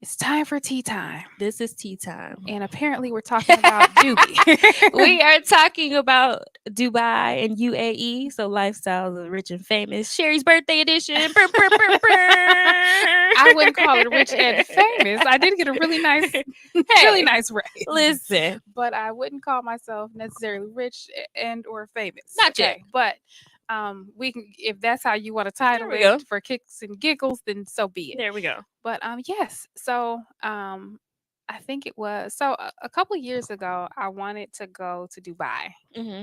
It's time for tea time. This is tea time. And apparently we're talking about Dubai. We are talking about Dubai and UAE, so lifestyles of rich and famous. Sherry's birthday edition. I wouldn't call it rich and famous. I did get a really nice, really Hey, nice raise. listen, But I wouldn't call myself necessarily rich and or famous. not yet. But we can, if that's how you want to There title we go. it for kicks and giggles, then so be it. There we go. But yes. So I think it was a couple of years ago I wanted to go to Dubai. Hmm.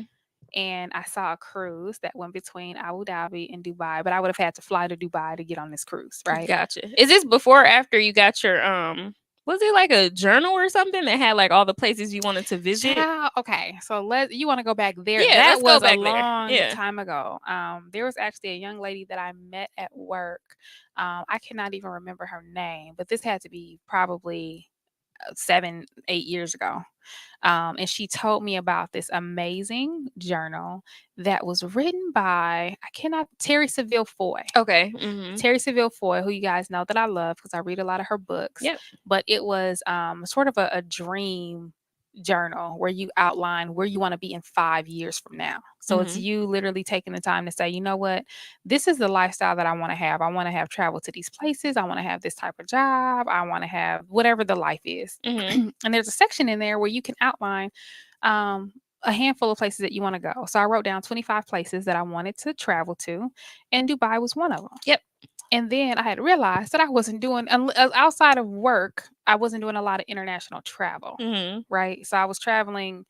And I saw a cruise that went between Abu Dhabi and Dubai, but I would have had to fly to Dubai to get on this cruise, right? Gotcha. Is this before or after you got your was it like a journal or something that had like all the places you wanted to visit? Child, okay, so you want to go back there? Yeah, That let's go was a back there. long Yeah. time ago. There was actually a young lady that I met at work. I cannot even remember her name, but this had to be probably 7, 8 years ago. And she told me about this amazing journal that was written by I cannot Terry Seville Foy. Okay. Mm-hmm. Terry Seville Foy, who you guys know that I love because I read a lot of her books. Yep. But it was sort of a dream journal where you outline where you want to be in 5 years from now. So it's Mhm. you literally taking the time to say, you know what, this is the lifestyle that I want to have. I want to have travel to these places. I want to have this type of job. I want to have whatever the life is. Mhm. And there's a section in there where you can outline a handful of places that you want to go. So I wrote down 25 places that I wanted to travel to, and Dubai was one of them. Yep. And then I had realized that I wasn't doing outside of work. I wasn't doing a lot of international travel, Mhm. right? So I was traveling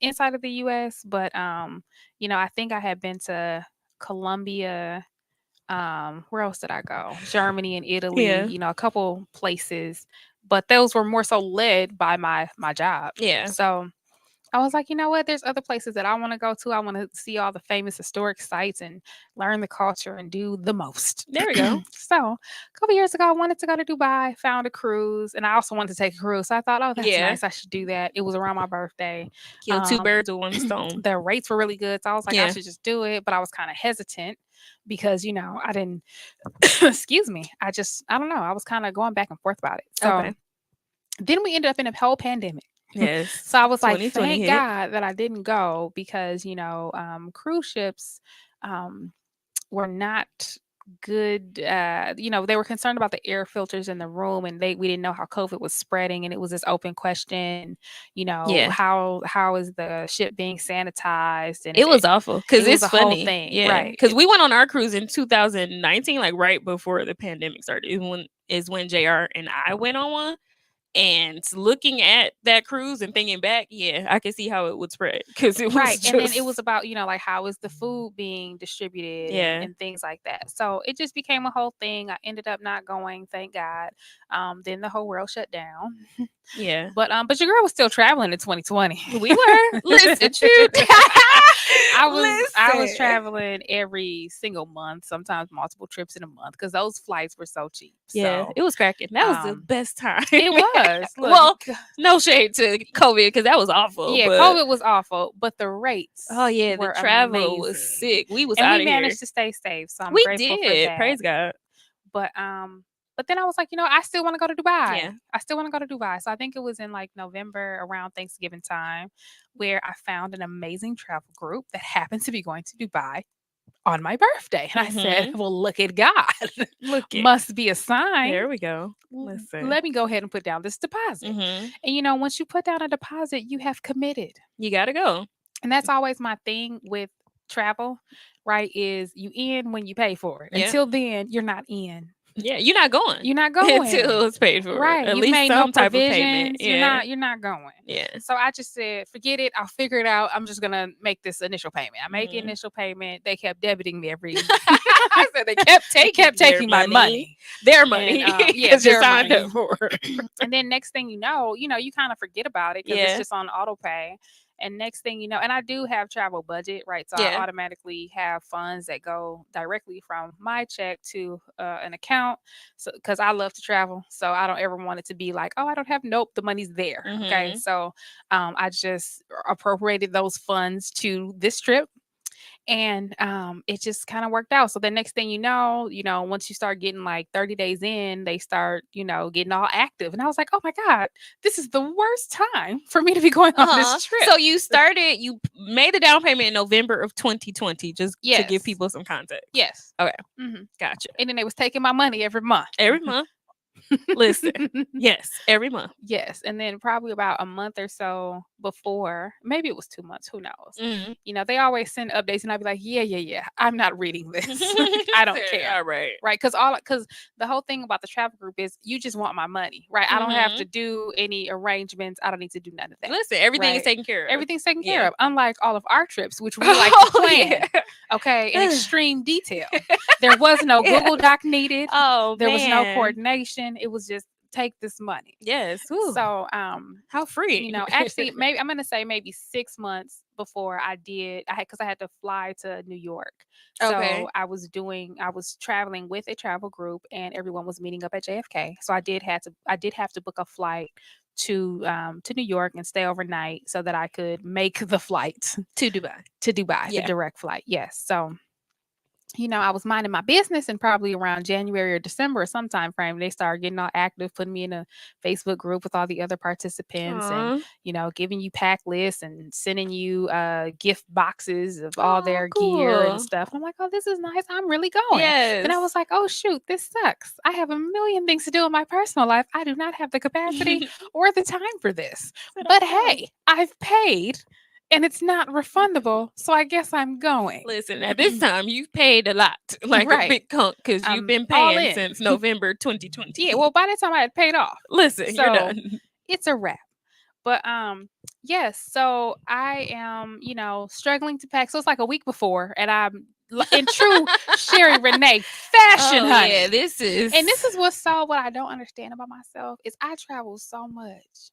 inside of the U.S., but I think I had been to Colombia. Where else did I go? Germany and Italy. Yeah. A couple places, but those were more so led by my job. Yeah. So I was like, you know what? There's other places that I want to go to. I want to see all the famous historic sites and learn the culture and do the most. There we go. So a couple years ago, I wanted to go to Dubai, found a cruise, and I also wanted to take a cruise. So I thought, oh, that's Yeah. nice. I should do that. It was around my birthday. Kill two birds with one stone. The rates were really good. So I was like, I Yeah. should just do it. But I was kind of hesitant because, I didn't, excuse me. I don't know. I was kind of going back and forth about it. So Okay. then we ended up in a whole pandemic. Yes. So I was like, 2020 thank hit. God that I didn't go because, cruise ships were not good. They were concerned about the air filters in the room and we didn't know how COVID was spreading. And it was this open question, Yeah. how is the ship being sanitized? And It was awful because it was it's a whole funny. thing, Yeah. right. Because we went on our cruise in 2019, like right before the pandemic started. Is when JR and I went on one. And looking at that cruise and thinking back, yeah, I can see how it would spread because it was right. just... And then it was about, like how is the food being distributed Yeah. and things like that. So it just became a whole thing. I ended up not going, thank God. Then the whole world shut down. Yeah. But your girl was still traveling in 2020. We were. Listen, shoot. I was traveling every single month, sometimes multiple trips in a month because those flights were so cheap. Yeah, So it was cracking. That was the um, best time. it was. Look, Well, no shade to COVID because that was awful. yeah, but... COVID was awful, but the rates. Oh yeah, were the travel amazing. was sick. We was And out we of managed here. to stay safe, so I'm We grateful for did. that. Praise God. But then I was like, I still want to go to Dubai. Yeah. I still want to go to Dubai. So I think it was in like November around Thanksgiving time where I found an amazing travel group that happened to be going to Dubai on my birthday. And I said, well, look at God. Look it. Must be a sign. There we go. Listen. Let me go ahead and put down this deposit. And once you put down a deposit, you have committed. You got to go. And that's always my thing with travel, right? Is you in when you pay for it. Yeah. Until then, you're not in. Yeah, you're not going. You're not going until it's paid for. Right. At You've least made some no type of provisions. payment. Yeah. You're not going. Yeah. So I just said, forget it. I'll figure it out. I'm just gonna make this initial payment. I made the initial payment. They kept debiting me every. I said they kept taking my money, their money. And, yeah, their you signed money. up for. And then next thing you know, you kind of forget about it because it's just on auto pay. And next thing you know, and I do have travel budget, right? So I automatically have funds that go directly from my check to an account. So because I love to travel, so I don't ever want it to be like, oh, I don't have. Nope, the money's there. Okay, so I just appropriated those funds to this trip. And it just kind of worked out. So the next thing once you start getting like 30 days in, they start, getting all active. And I was like, oh my God, this is the worst time for me to be going on this trip. So you made the down payment in November of 2020, just to give people some context. Yes. Okay. Mm-hmm. Gotcha. And then they was taking my money every month. Every month. Listen. Yes, every month. Yes. And then probably about a month or so before, maybe it was 2 months, who knows? Mm-hmm. They always send updates and I'd be like, yeah, I'm not reading this. I don't care. All right. Right. Because the whole thing about the travel group is you just want my money, right? I don't have to do any arrangements. I don't need to do none of that. Listen, everything is taken care of. Everything's taken care of. Unlike all of our trips, which we like to plan. Okay. In extreme detail. There was no Google Doc needed. There was no coordination. It was just take this money. Yes. Ooh. So how free. Actually maybe I'm gonna say maybe 6 months before I had to fly to New York. So I was traveling with a travel group and everyone was meeting up at JFK. So I did have to book a flight to New York and stay overnight so that I could make the flight to Dubai. The direct flight. Yes. So I was minding my business, and probably around January or December or some time frame, they started getting all active, putting me in a Facebook group with all the other participants and, giving you pack lists and sending you gift boxes of all their gear and stuff. And I'm like, oh, this is nice. I'm really going. Yes. And I was like, oh, shoot, this sucks. I have a million things to do in my personal life. I do not have the capacity or the time for this. But hey, I've paid. And it's not refundable, so I guess I'm going. Listen, at this time, you've paid a lot, like a big chunk, because you've been paying since November 2020. Yeah, well, by the time I had paid off. Listen, you're done. It's a wrap. But yes, so I am, struggling to pack. So it's like a week before, and I'm in true Sherry Renee fashion, honey. Yeah, this is what I don't understand about myself is I travel so much,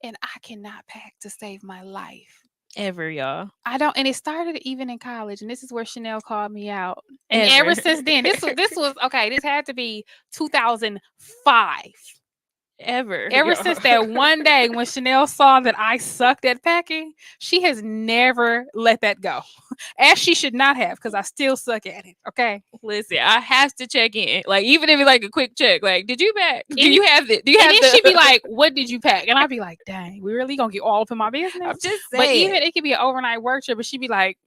and I cannot pack to save my life. Ever, y'all. I don't, and it started even in college, and this is where Chanel called me out. And ever since then, this was okay. This had to be 2005. Ever since that one day when Chanel saw that I sucked at packing, she has never let that go. As she should not have, because I still suck at it. Okay. Listen, I have to check in. Like, even if it's like a quick check, like, did you pack? Do you have it? Do you have it? She'd be like, what did you pack? And I'd be like, dang, we really gonna get all up in my business? I'm just saying. But even it could be an overnight work trip, but she'd be like,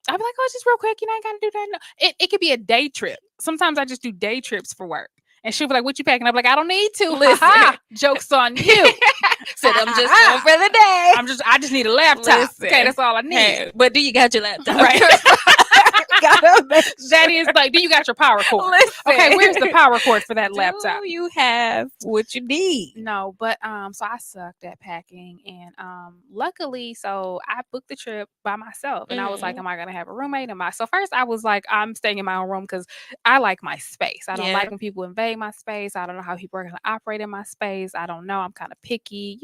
I'd be like, oh, just real quick, I ain't gotta do that. No. It could be a day trip. Sometimes I just do day trips for work. And she'll be like, what you packing? I'm like, I don't need to. Listen. Joke's on you. Said I'm just going for the day. I just need a laptop. Listen. Okay, that's all I need. Hey, but do you got your laptop? Right. That is like, do you got your power cord? Listen. Okay, where's the power cord for that laptop? Do you have what you need? No, but so I sucked at packing, and luckily, so I booked the trip by myself, and I was like, am I gonna have a roommate? So first I was like, I'm staying in my own room because I like my space. I don't like when people invade my space. I don't know how people are gonna operate in my space. I don't know. I'm kind of picky,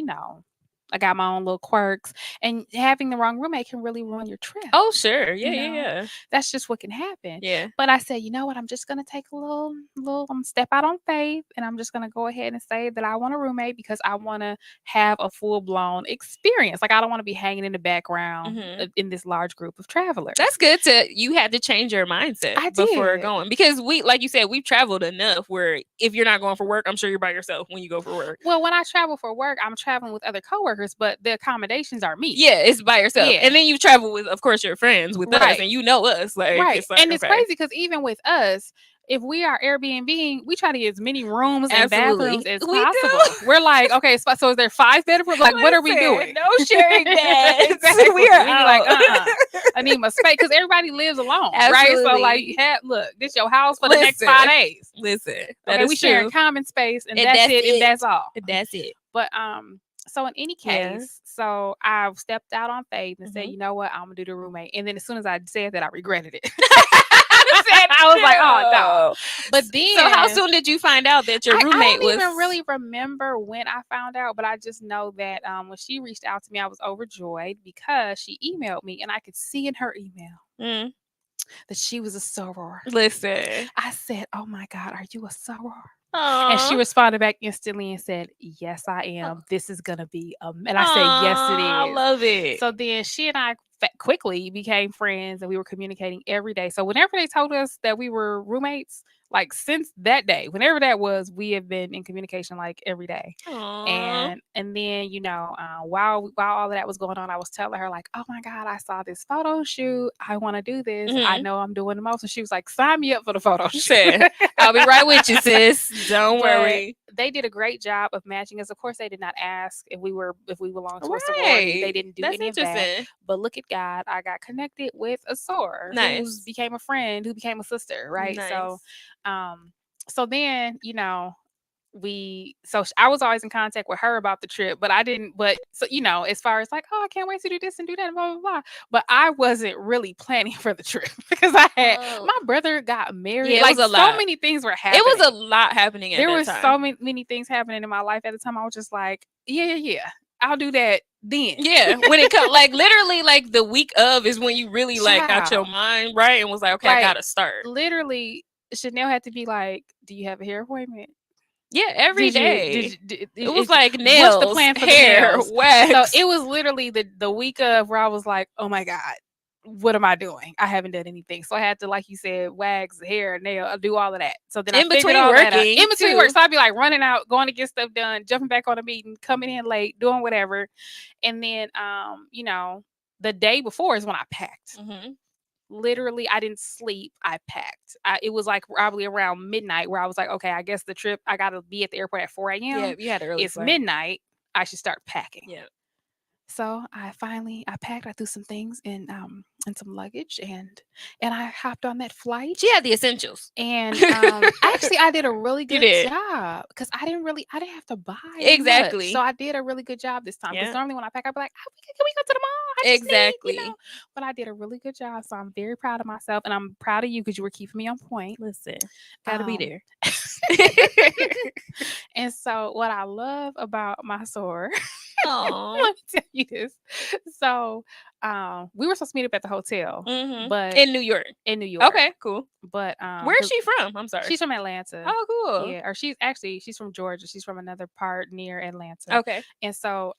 I got my own little quirks, and having the wrong roommate can really ruin your trip. Oh, sure. Yeah. That's just what can happen. Yeah. But I said, you know what? I'm just going to take a little, I'm gonna step out on faith, and I'm just going to go ahead and say that I want a roommate because I want to have a full blown experience. Like, I don't want to be hanging in the background in this large group of travelers. That's good you had to change your mindset before going, because like you said, we've traveled enough where if you're not going for work, I'm sure you're by yourself when you go for work. Well, when I travel for work, I'm traveling with other coworkers, but the accommodations are me. Yeah, it's by yourself. Yeah. And then you travel with, of course, your friends with us, and you know us. Like, right. It's crazy because even with us, if we are Airbnb, we try to get as many rooms and bathrooms as possible. We're like, okay, so is there 5 bedrooms? Like, what are we doing? No sharing beds. Exactly. We are like, I need my space because everybody lives alone, right? So like, look, this your house for the next 5 days. Listen, okay, we share common space, and that's it, and that's all. That's it. But so in any case, so I stepped out on faith and said, you know what, I'm gonna do the roommate. And then as soon as I said that, I regretted it. I was like, oh no. But then, so how soon did you find out that your roommate was? I don't even really remember when I found out, but I just know that when she reached out to me, I was overjoyed because she emailed me, and I could see in her email that she was a soror. Listen, I said, oh my God, are you a soror? Aww. And she responded back instantly and said, yes, I am. This is going to be, and I said, yes, it is. I love it. So then she and I quickly became friends, and we were communicating every day. So whenever they told us that we were roommates, like since that day, whenever that was, we have been in communication like every day. Aww. And then while all of that was going on, I was telling her like, oh my god, I saw this photo shoot, I want to do this, I Mhm. know I'm doing the most. And she was like, sign me up for the photo She shoot. said, "I'll be right with you, sis. Don't But worry." they did a great job of matching us. Of course, they did not ask if we belonged to a sorority. They Right. didn't do That's any of that. interesting. But look at God, I got connected with a soror who Nice. became a friend, who became a sister, right? So, Nice. um, so then I was always in contact with her about the trip, but I didn't. But so as far as like, oh, I can't wait to do this and do that, and blah blah blah. But I wasn't really planning for the trip because I had Oh. my brother got married. Yeah, it like was a so lot. many things were happening. It was a lot happening at There that was time. so many things happening in my life at the time. I was just like, yeah, I'll do that then. Yeah, when it comes, like literally, like the week of is when you really like got your Child. mind right and was like, okay, I Like, gotta start. literally, Chanel had to be like, do you have a hair appointment? Yeah, every day. It was like what's the nails, plan for the hair, nails? So wax. it was literally the week of where I was like, oh my God, what am I doing? I haven't done anything. So I had to, like you said, wax, hair, nail, do all of that. So then I In figured between all that out. working, In between too. work. So I'd be like running out, going to get stuff done, jumping back on a meeting, coming in late, doing whatever. And then the day before is when I packed. Mhm. Literally, I didn't sleep. I packed. It was like probably around midnight where I was like, okay, I guess the trip, I got to be at the airport at 4 a.m. Yeah, you had an early It's flight. midnight. I should start packing. Yeah. So I packed. I threw some things in some luggage, and I hopped on that flight. She had the essentials. And actually, I did a really You good did. job because I didn't have to buy Exactly. much. So I did a really good job this time. Because Yeah. normally when I pack, I'd be like, oh, can we go to the mall? I just need, Exactly. But I did a really good job. So I'm very proud of myself, and I'm proud of you because you were keeping me on point. Listen, gotta be there. And so what I love about my soror, Aw. let me tell you this. So we were supposed to meet up at the hotel, Mhm. but In New York. Okay, cool. but Where's she from? I'm sorry. she's from Atlanta. Oh, cool. Yeah, or she's from Georgia. She's from another part near Atlanta. Okay. And so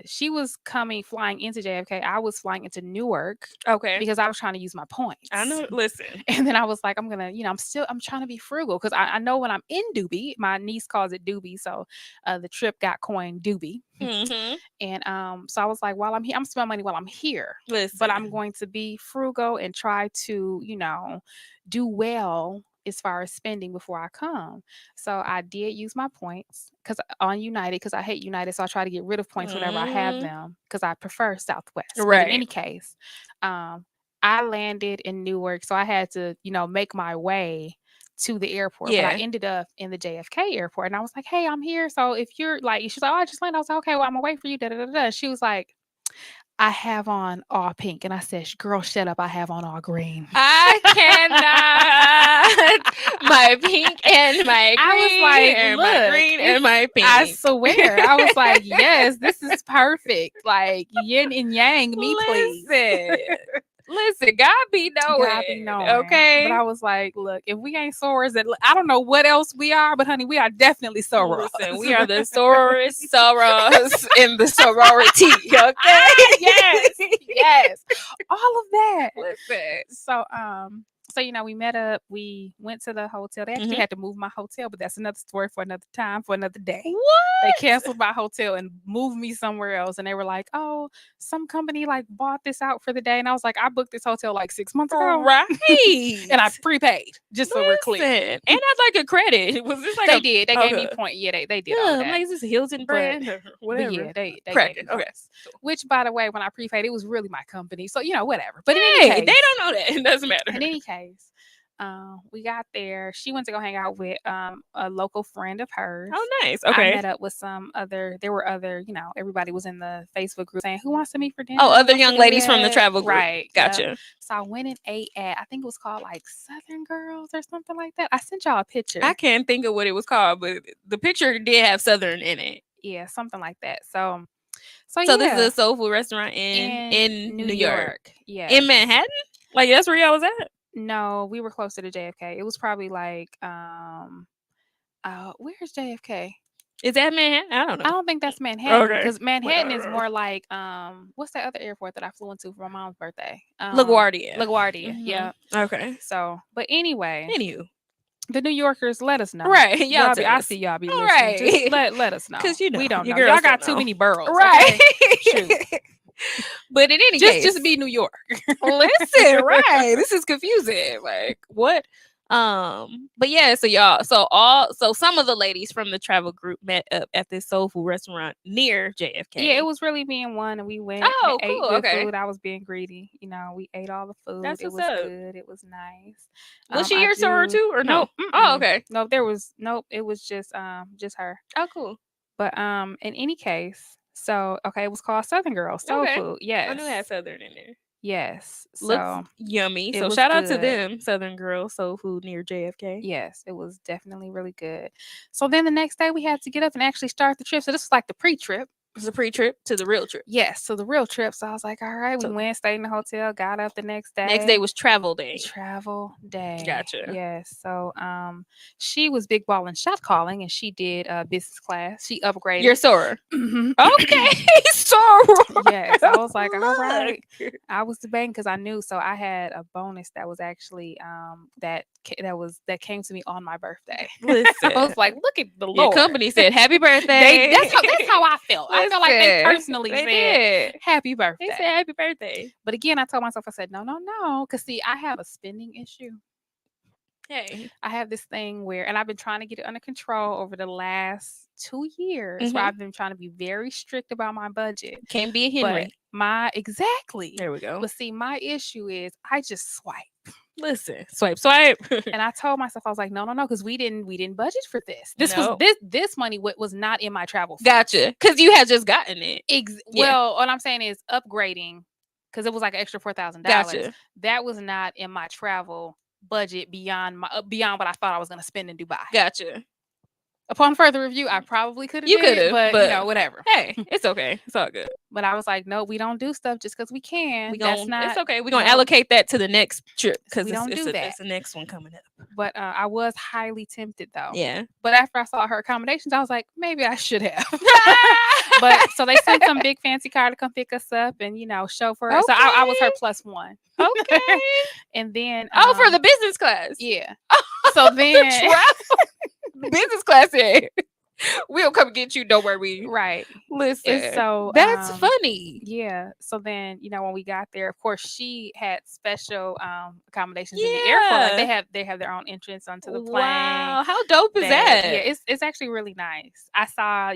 she was flying into JFK. I was flying into Newark Okay. because I was trying to use my points. I know. Listen. And then I was like, I'm gonna, I'm trying to be frugal because I know when I'm in Dubai, my niece calls it Doobie, so the trip got coined Doobie. Mhm. And so I was like, while I'm here, I'm spending money while I'm here. Listen. But I'm going to be frugal and try to, do well as far as spending before I come. So I did use my points on United because I hate United. So I try to get rid of points whenever I have them because I prefer Southwest. But in Right. any case, I landed in Newark, so I had to, make my way to the airport. But I Yeah. ended up in the JFK airport, and I was like, "Hey, I'm here. So if you're like," she's like, "Oh, I just landed." I was like, "Okay, well, I'm gonna wait for you." Da da da da. She was like, "I have on all pink," and I said, "Girl, shut up. I have on all green." I cannot. My pink and my green. I was like, and "Look, my green and my pink." I swear, I was like, "Yes, this is perfect. Like yin and yang, me please." Listen, God be knowing. God be knowing. Okay. But I was like, look, if we ain't sorors, I don't know what else we are, but honey, we are definitely sorors. Listen, we are the sorors in the sorority. Okay. Yes. All of that. Listen. So we met up, we went to the hotel. They actually had to move my hotel, but that's another story for another time, for another day. What? They canceled my hotel and moved me somewhere else. And they were like, oh, some company like bought this out for the day. And I was like, I booked this hotel like 6 months ago. Right. And I prepaid, just so we're clear. And I'd like a credit. Was this like they did. They gave me point. Yeah, they did all that. Like, is this Hilton brand or whatever? But yeah, they Crack gave it. me Okay. points. Which, by the way, when I prepaid, it was really my company. So, whatever. But in Hey, any case, they don't know that. It doesn't matter. In any case, we got there. She went to go hang out with a local friend of hers. Oh, nice. Okay. I met up with there were other, everybody was in the Facebook group saying, who wants to meet for dinner? Oh, other young ladies from the travel group. Right. Gotcha. So I went and ate at, I think it was called like Southern Girls or something like that. I sent y'all a picture. I can't think of what it was called, but the picture did have Southern in it. Yeah, something like that. So this is a soul food restaurant in New York. Yeah. In Manhattan? Like, that's where y'all was at? No, we were closer to JFK. It was probably like where's JFK? Is that Manhattan? I don't know. I don't think that's Manhattan Okay. because Manhattan is Whatever. more like what's that other airport that I flew into for my mom's birthday? LaGuardia. LaGuardia. Mhm. Yeah. Okay. So, but anyway, Anywho. the New Yorkers, let us know. Right. Y'all Y'all be, tell I us. see y'all be All listening. Just right. let us know. Because you know, We don't your know. Y'all girls got don't too know. many boroughs. Right. Okay? Shoot. But in any case, Just be New York. listen, right. This is confusing. Like what? But yeah, so some of the ladies from the travel group met up at this soul food restaurant near JFK. Yeah, it was really me and one, and we went. Oh, ate cool. good Okay. food. I was being greedy. We ate all the food. That's It what's was up. good. It was nice. Was she I your soror do. too or no? Nope. Oh, okay. Nope. There was nope. It was just her. Oh, cool. But in any case, so okay, it was called Southern Girl Soul Okay. Food. I knew it had Yes. Southern in there. Yes. Looks So yummy. it So was shout out to good. them, Southern Girl Soul Food near JFK. Yes, it was definitely really good. So then the next day we had to get up and actually start the trip. So this was like the pre-trip. It was a pre-trip to the real trip. Yes, so the real trip. So I was like, all right, we So went, stayed in the hotel, got up the next day. next day was travel day. Travel day. Gotcha. Yes. So she was big ball and shot calling and she did business class. She upgraded. Your soror. Mhm. Okay, soror. Yes. I was like, all right. Look. I was debating because I knew so I had a bonus that was actually that came to me on my birthday. Listen, I was like, look at the your Lord. company said happy birthday. That's how I felt. I felt like they Listen, personally they said did. happy They birthday. said happy birthday. But again, I told myself, I said, no. Because see, I have a spending issue. Hey. I have this thing where, and I've been trying to get it under control over the last 2 years, where Mhm. I've been trying to be very strict about my budget. Can't be a But Henry. exactly. There we go. But see, my issue is I just swipe. Listen, swipe. And I told myself, I was like, no, because we didn't budget for this. No. This money was not in my travel funds. Gotcha. Because you had just gotten it. Yeah. Well, what I'm saying is upgrading, because it was like an extra $4,000. Gotcha. That was not in my travel budget beyond what I thought I was going to spend in Dubai. Gotcha. Upon further review, I probably could have. You could have, but whatever. Hey, it's okay. It's all good. But I was like, no, we don't do stuff just because we can. It's okay. We're gonna allocate that to the next trip because we don't do that. It's the next one coming up. But I was highly tempted though. Yeah. But after I saw her accommodations, I was like, maybe I should have. But so they sent some big fancy car to come pick us up and chauffeur. Okay. So I was her +1. Okay. And then for the business class. Yeah. So then business class. Yeah. We'll come get you. Don't worry. Right. Listen. And so that's funny. Yeah. So then when we got there, of course she had special accommodations in the airport. Like they have their own entrance onto the plane. Wow. How dope is that? Yeah. It's actually really nice. I saw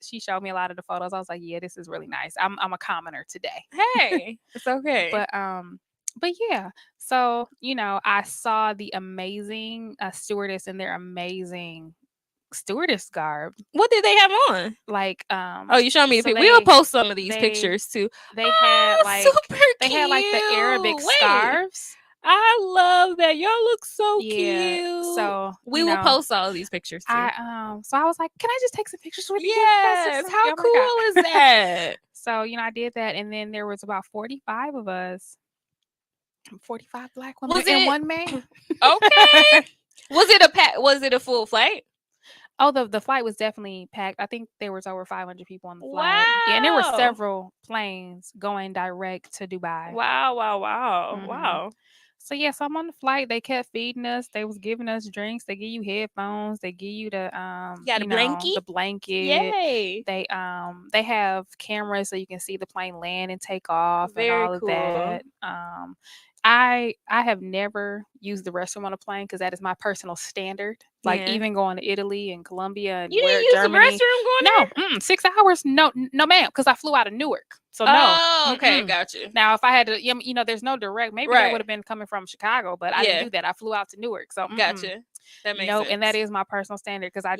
she showed me a lot of the photos. I was like, yeah, this is really nice. I'm a commoner today. Hey, it's okay. But yeah, so I saw the amazing stewardess in their amazing stewardess garb. What did they have on? Like you showed me. We'll post some of these pictures too. They had like super they cute. had like the Arabic scarves. I love that. Y'all look so cute. So we will post all of these pictures too. So I was like, can I just take some pictures with you? Yes. How cool is that? So I did that, and then there was about 45 of us. 45 black women and one man. Okay. Was it a full flight? Oh, the flight was definitely packed. I think there was over 500 people on the flight. Wow. Yeah, and there were several planes going direct to Dubai. Wow. Mm-hmm. Wow. So yes, I'm on the flight. They kept feeding us. They was giving us drinks. They give you headphones. They give you the blanket. The blanket. Yay. They have cameras so you can see the plane land and take off. Very and all cool. Of that. I have never used the restroom on a plane because that is my personal standard. Like even going to Italy and Colombia and you didn't use Germany. The restroom going no, 6 hours. No, ma'am, because I flew out of Newark. So no. Oh, okay, gotcha. Now, if I had to, there's no direct. Maybe that would have been coming from Chicago, but I didn't do that. I flew out to Newark. So gotcha. That makes sense. And that is my personal standard because I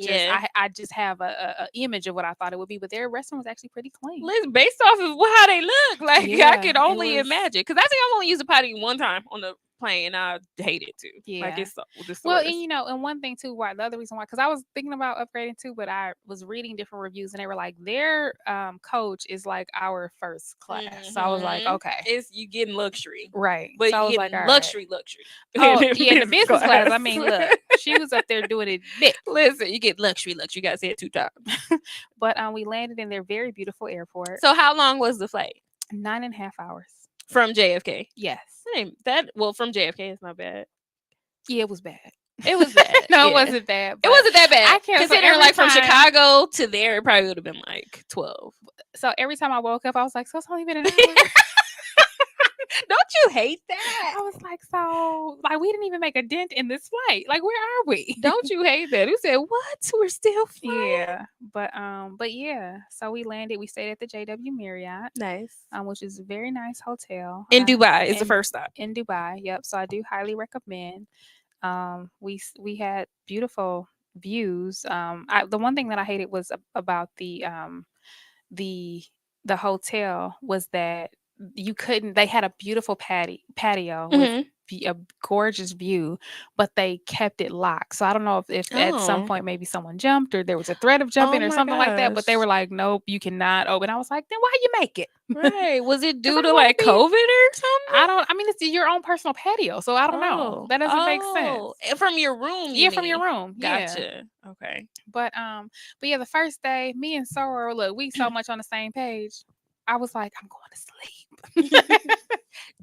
just have a image of what I thought it would be. But their restaurant was actually pretty clean. Listen, based off of how they look, like I could only imagine. Because I think I've only used a potty one time on the plane. I hate it too. Like, Yeah. it's the Well, and worst. and one thing too, why the other reason why, because I was thinking about upgrading too, but I was reading different reviews and they were like, their coach is like our first class. So I was like, okay, It's you getting luxury, right. but So I you was like, getting all right. luxury Oh in yeah, in the business business class. I class. mean, look, she was up there doing it big. Listen, you get luxury. You gotta say it 2 times. But we landed in their very beautiful airport. So how long was the flight 9.5 hours. from JFK? Yes. From JFK, it's not bad. Yeah, it was bad. It was bad. No, it Yeah. wasn't bad. It But wasn't that bad. I can't. So Considering every like from time, Chicago to there, it probably would have been like 12. so every time I woke up, I was like, so it's only been an hour. Don't you hate that? I was like, so like we didn't even make a dent in this flight. Like, where are we? Don't you hate that? Who said what? We're still flying. Yeah, but yeah. So we landed. We stayed at the JW Marriott, Nice. which is a very nice hotel In Dubai is the in first stop. in Dubai. Yep. So I do highly recommend. We had beautiful views. The one thing that I hated was about the the hotel was that you couldn't. They had a beautiful patio with Mhm. a gorgeous view, but they kept it locked. So I don't know if at some Oh. point maybe someone jumped or there was a threat of Oh jumping or my something like that. But they gosh. were like, nope, you cannot open. I was like, then why you make it? Right. Was it 'Cause due I to wanna like be. COVID or something? I don't. I mean, it's your own personal patio, so I don't know. Oh. That doesn't make sense. From your room, you Yeah, from your mean? room. Yeah. Gotcha. Okay. But yeah, the first day, me and Sora, look, we so much on the same page. I was like, I'm going to sleep.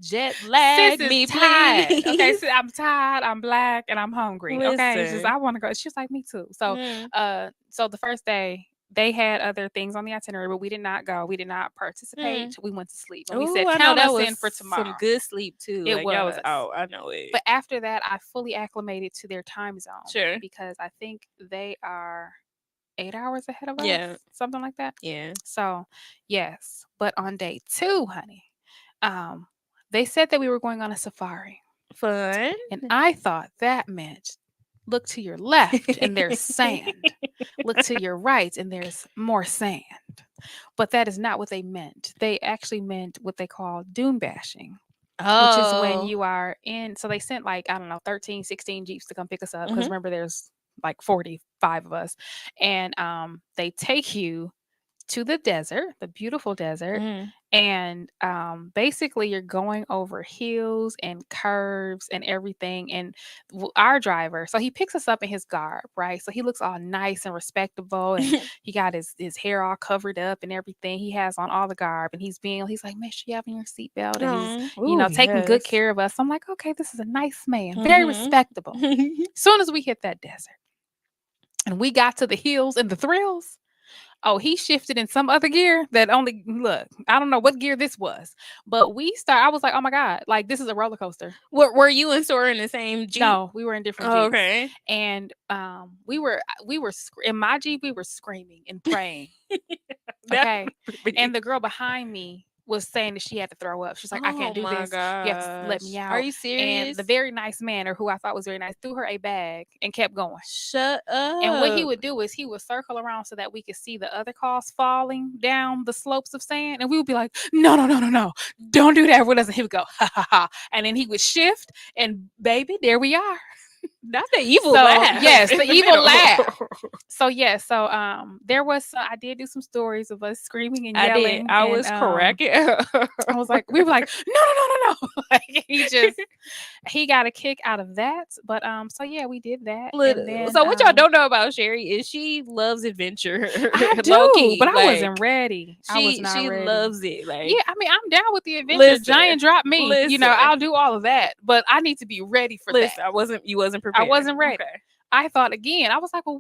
Jet Sis lag is me, tired. Okay, please. sis, I'm tired. I'm black and I'm hungry. Okay, it's just Listen. I want to go. She's like me too. So, Mm. so the first day they had other things on the itinerary, but we did not go. We did not participate. Mm. We went to sleep and we Oh, said, I know count that us was in for some tomorrow. good sleep too. It Like y'all was was. out. I know it. But after that, I fully acclimated to their time zone Sure. because I think they are 8 hours ahead of us, Yeah. something like that. Yeah. So, yes. But on day 2, honey, um, they said that we were going on a safari. Fun. And I thought that meant look to your left and there's sand. Look to your right and there's more sand. But that is not what they meant. They actually meant what they call dune bashing, which is when Oh. you are in. So they sent like, I don't know, 13, 16 Jeeps to come pick us up. Because Mhm. remember, there's like 45 of us. And they take you to the desert, the beautiful desert. Mhm. And basically, you're going over hills and curves and everything. And our driver, so he picks us up in his garb, right? So he looks all nice and respectable, and he got his hair all covered up and everything. He has on all the garb, and he's like, make sure you have on your seatbelt, and he's Oh, taking good yes. care of us. I'm like, okay, this is a nice man, very Mhm. respectable. Soon as we hit that desert, and we got to the hills and the thrills. Oh, he shifted in some other gear that only look. I don't know what gear this was, but I was like, oh my god, like this is a roller coaster. Were you and Sora in the same Jeep? No, we were in different Oh, Jeeps, okay. and in my Jeep we were screaming and praying. That Okay, would be- and the girl behind me was saying that she had to throw up. She's like, I Oh can't do my this. You have to let me gosh. Are out. you And serious? the very nice man, or who I thought was very nice, threw her a bag and kept going. Shut up. And what he would do is he would circle around so that we could see the other cars falling down the slopes of sand. And we would be like, no, no, no, no, no. Don't do that with us. And he would go, ha, ha, ha. And then he would shift and baby, there we are. Not the evil So, laugh. yes, in the the evil middle. laugh. So there was I did do some stories of us screaming and I yelling. did. I and, was cracking up. I was like, we were like, no, no, no, no, no. Like he got a kick out of that. But so yeah, we did that. And then So what y'all don't know about Sherry is she loves adventure. I Low do, key, but I like, wasn't ready. I was not she ready. loves it. Like, Yeah, I mean, I'm down with the adventure. Listen, Giant drop me. listen. I'll do all of that, but I need to be ready for listen, that. you wasn't I prepared. wasn't ready. Okay. I thought again. I was like, well,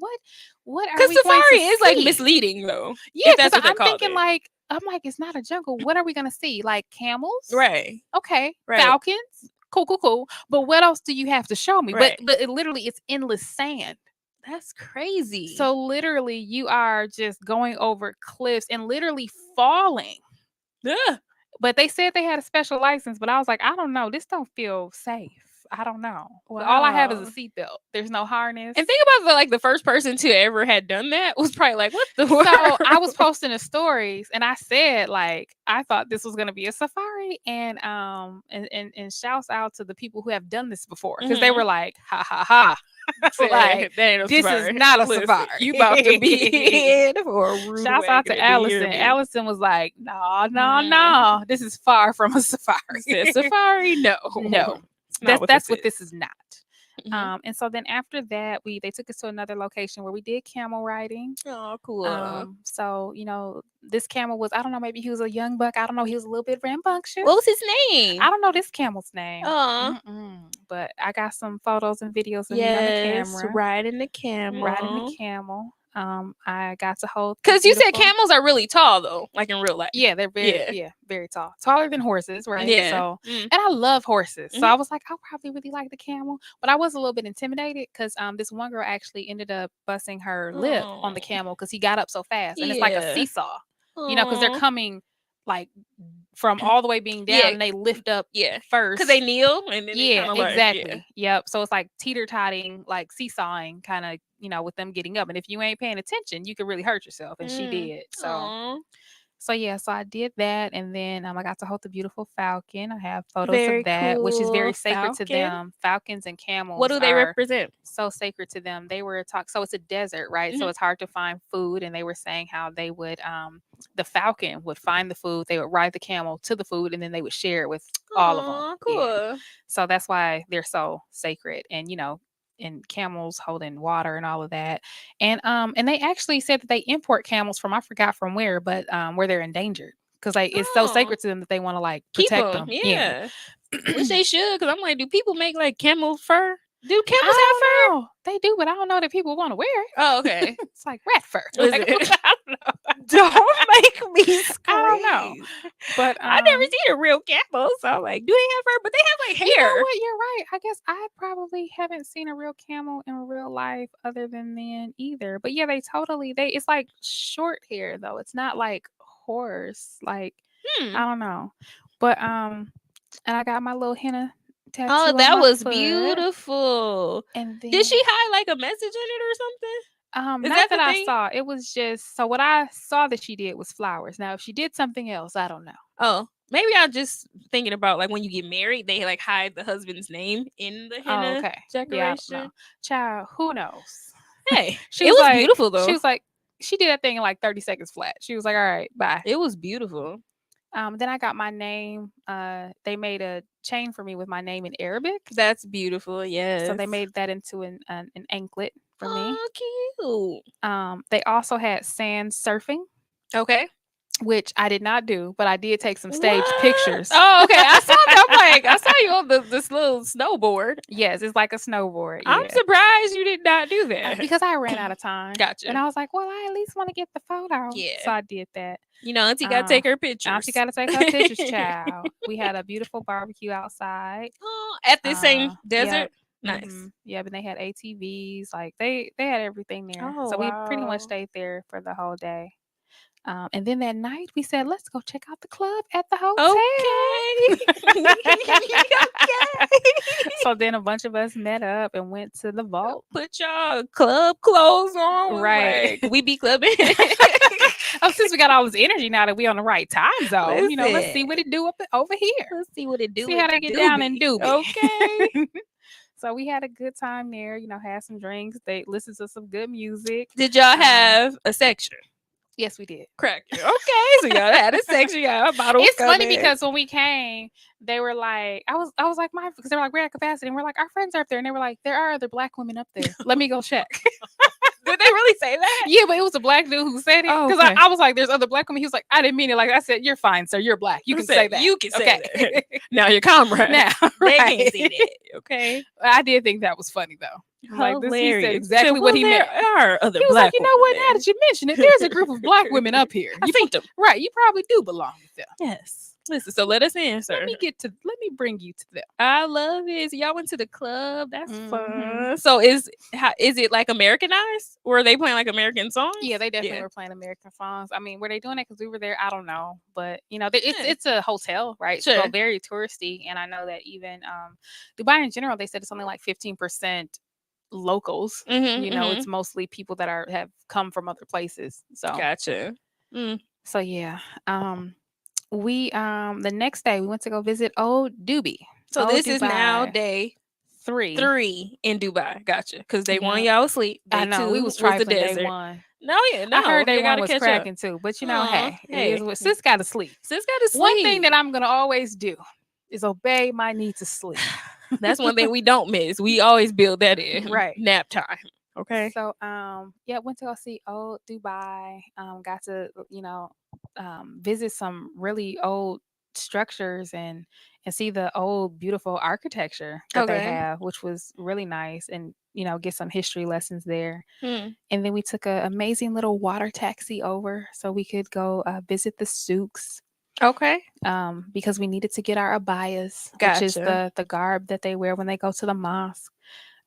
what are Because we going to safari is like see? misleading though. Yeah, If that's because what they I'm called thinking it. I'm like, it's not a jungle. What are we going to see? Like camels? Right. Okay. Right. Falcons? Cool, cool, cool. But what else do you have to show me? Right. But it's endless sand. That's crazy. So literally you are just going over cliffs and literally falling. yeah. But they said they had a special license, but I was like, I don't know. This don't feel safe. I don't know. Wow. All I have is a seatbelt. There's no harness. And think about the first person to ever had done that was probably like, what the world? So I was posting the stories and I said, like, I thought this was gonna be a safari, and shouts out to the people who have done this before, because they were like, ha ha ha. Like, this is not a safari. You about to be in for a rude Shouts out to Allison. Allison was like, no, this is far from a safari. Safari, no. That's what this is not. And so then after that, they took us to another location where we did camel riding. Oh, cool. So, you know, this camel was, I don't know, maybe he was a young buck. I don't know. He was a little bit rambunctious. What was his name? I don't know this camel's name. But I got some photos and videos of me on the camera. Riding the camel. I got to hold, because you said camels are really tall though, like in real life. Yeah, they're very tall, taller than horses, right? Yeah. So, and I love horses, so I was like, I'll probably really like the camel, but I was a little bit intimidated because this one girl actually ended up busting her lip on the camel because he got up so fast, and it's like a seesaw, you know, because they're coming like from all the way being down, and they lift up first because they kneel, and then exactly. Yep. So it's like teeter-totting, like seesawing kind of, you know, with them getting up, and if you ain't paying attention, you could really hurt yourself, and she did. So yeah, so I did that, and then I got to hold the beautiful falcon. I have photos of that, which is very sacred to them. Falcons and camels. What do they represent? So sacred to them. They were so it's a desert, right? So it's hard to find food, and they were saying how they would the falcon would find the food, they would ride the camel to the food, and then they would share it with all of them. Cool. Yeah. So that's why they're so sacred, and you know, and camels holding water and all of that. And they actually said that they import camels from, I forgot from where, but where they're endangered, because like it's so sacred to them that they want to like protect them. Yeah. Which they should, because I'm like, do people make like camel fur? Do camels have fur? Know. They do, but I don't know that people want to wear it. Oh, okay. It's like rat fur. Like, I don't know. Don't make me scream. I don't know. But I never seen a real camel, so I'm like, do they have fur? But they have like hair. You know what? You're right. I guess I probably haven't seen a real camel in real life other than then either. But yeah, it's like short hair though. It's not like horse. Like I don't know. But and I got my little henna tattoo. Oh, that was foot. Beautiful. And then, did she hide like a message in it or something? Not that I saw. It was just, so what I saw that she did was flowers. Now, if she did something else, I don't know. Oh, maybe I'm just thinking about like when you get married, they like hide the husband's name in the henna decoration. Yeah, no. Child, who knows? Hey, it was like, beautiful though. She was like, she did that thing in like 30 seconds flat. She was like, all right, bye. It was beautiful. Then I got my name. They made a chain for me with my name in Arabic. That's beautiful. Yes. So they made that into an anklet for me. Oh, cute. They also had sand surfing. Okay. Which I did not do, but I did take some staged pictures. Oh, okay. I saw that. I'm like, I saw you on this little snowboard. Yes, it's like a snowboard. Yeah. I'm surprised you did not do that. Because I ran out of time. Gotcha. And I was like, well, I at least want to get the photo. Yeah. So I did that. You know, Auntie got to take her pictures. Auntie got to take her pictures, child. We had a beautiful barbecue outside. Oh, at the same desert? Yeah. Nice. Yeah, but they had ATVs. Like, they had everything there. So we pretty much stayed there for the whole day. And then that night we said, let's go check out the club at the hotel. Okay. Okay. So then a bunch of us met up and went to the vault. Put y'all club clothes on. Right. Like, we be clubbing. Since we got all this energy now that we on the right time zone, you know, let's see what it do up over here. Let's see what it do. See how they get down and do. Okay. So we had a good time there, you know, had some drinks. They listened to some good music. Did y'all have a section? Yes, we did. Correct. Okay, so y'all had a section. Y'all bottles. It's funny because when we came, they were like, I was like, because they were like, we're at capacity, and we're like, our friends are up there, and they were like, there are other Black women up there. Let me go check. Did they really say that? Yeah, but it was a Black dude who said it. Because I was like, there's other Black women. He was like, I didn't mean it. Like I said, you're fine, sir. You're Black. You can say that. You can say that. Now your comrade. Now, they can't see that. Okay. I did think that was funny though. Like this, he said exactly so, what he meant. There are other he was Black like, you know what? Now that you mention it, there's a group of Black women up here. I think them. Right. You probably do belong with them. Yes. Listen, so let us in, sir. Let me bring you to them. I love it. So y'all went to the club. That's Mhm. fun. So is it like Americanized? Or are they playing like American songs? Yeah, they definitely Yeah. were playing American songs. I mean, were they doing it because we were there? I don't know, but it's Yeah. it's a hotel, right? So Sure. very touristy, and I know that even Dubai in general, they said it's only like 15% locals. Mhm. It's Mhm. mostly people that have come from other places. So Gotcha. Mm. so yeah, we the next day we went to go visit Old Dubai, So Old this is now Dubai day 3. 3 in Dubai. Gotcha. Because day 1 Yeah, y'all asleep. I Day know we 2 was was the trifling day desert. 1. No, yeah, I heard no. day You one gotta was catch up. cracking too, but Aw, hey, it is hey. what sis got to sleep. Sis gotta One thing sleep. that I'm gonna always do is obey my need to sleep. That's one thing we don't miss. We always build that in. Right. Nap time. Okay. So yeah, went to go see old Dubai. Got to visit some really old structures and see the old beautiful architecture that they Okay. have, which was really nice, and get some history lessons there. Hmm. And then we took a amazing little water taxi over so we could go visit the souks, Okay. because we needed to get our abayas, which is Gotcha. the garb that they wear when they go to the mosque.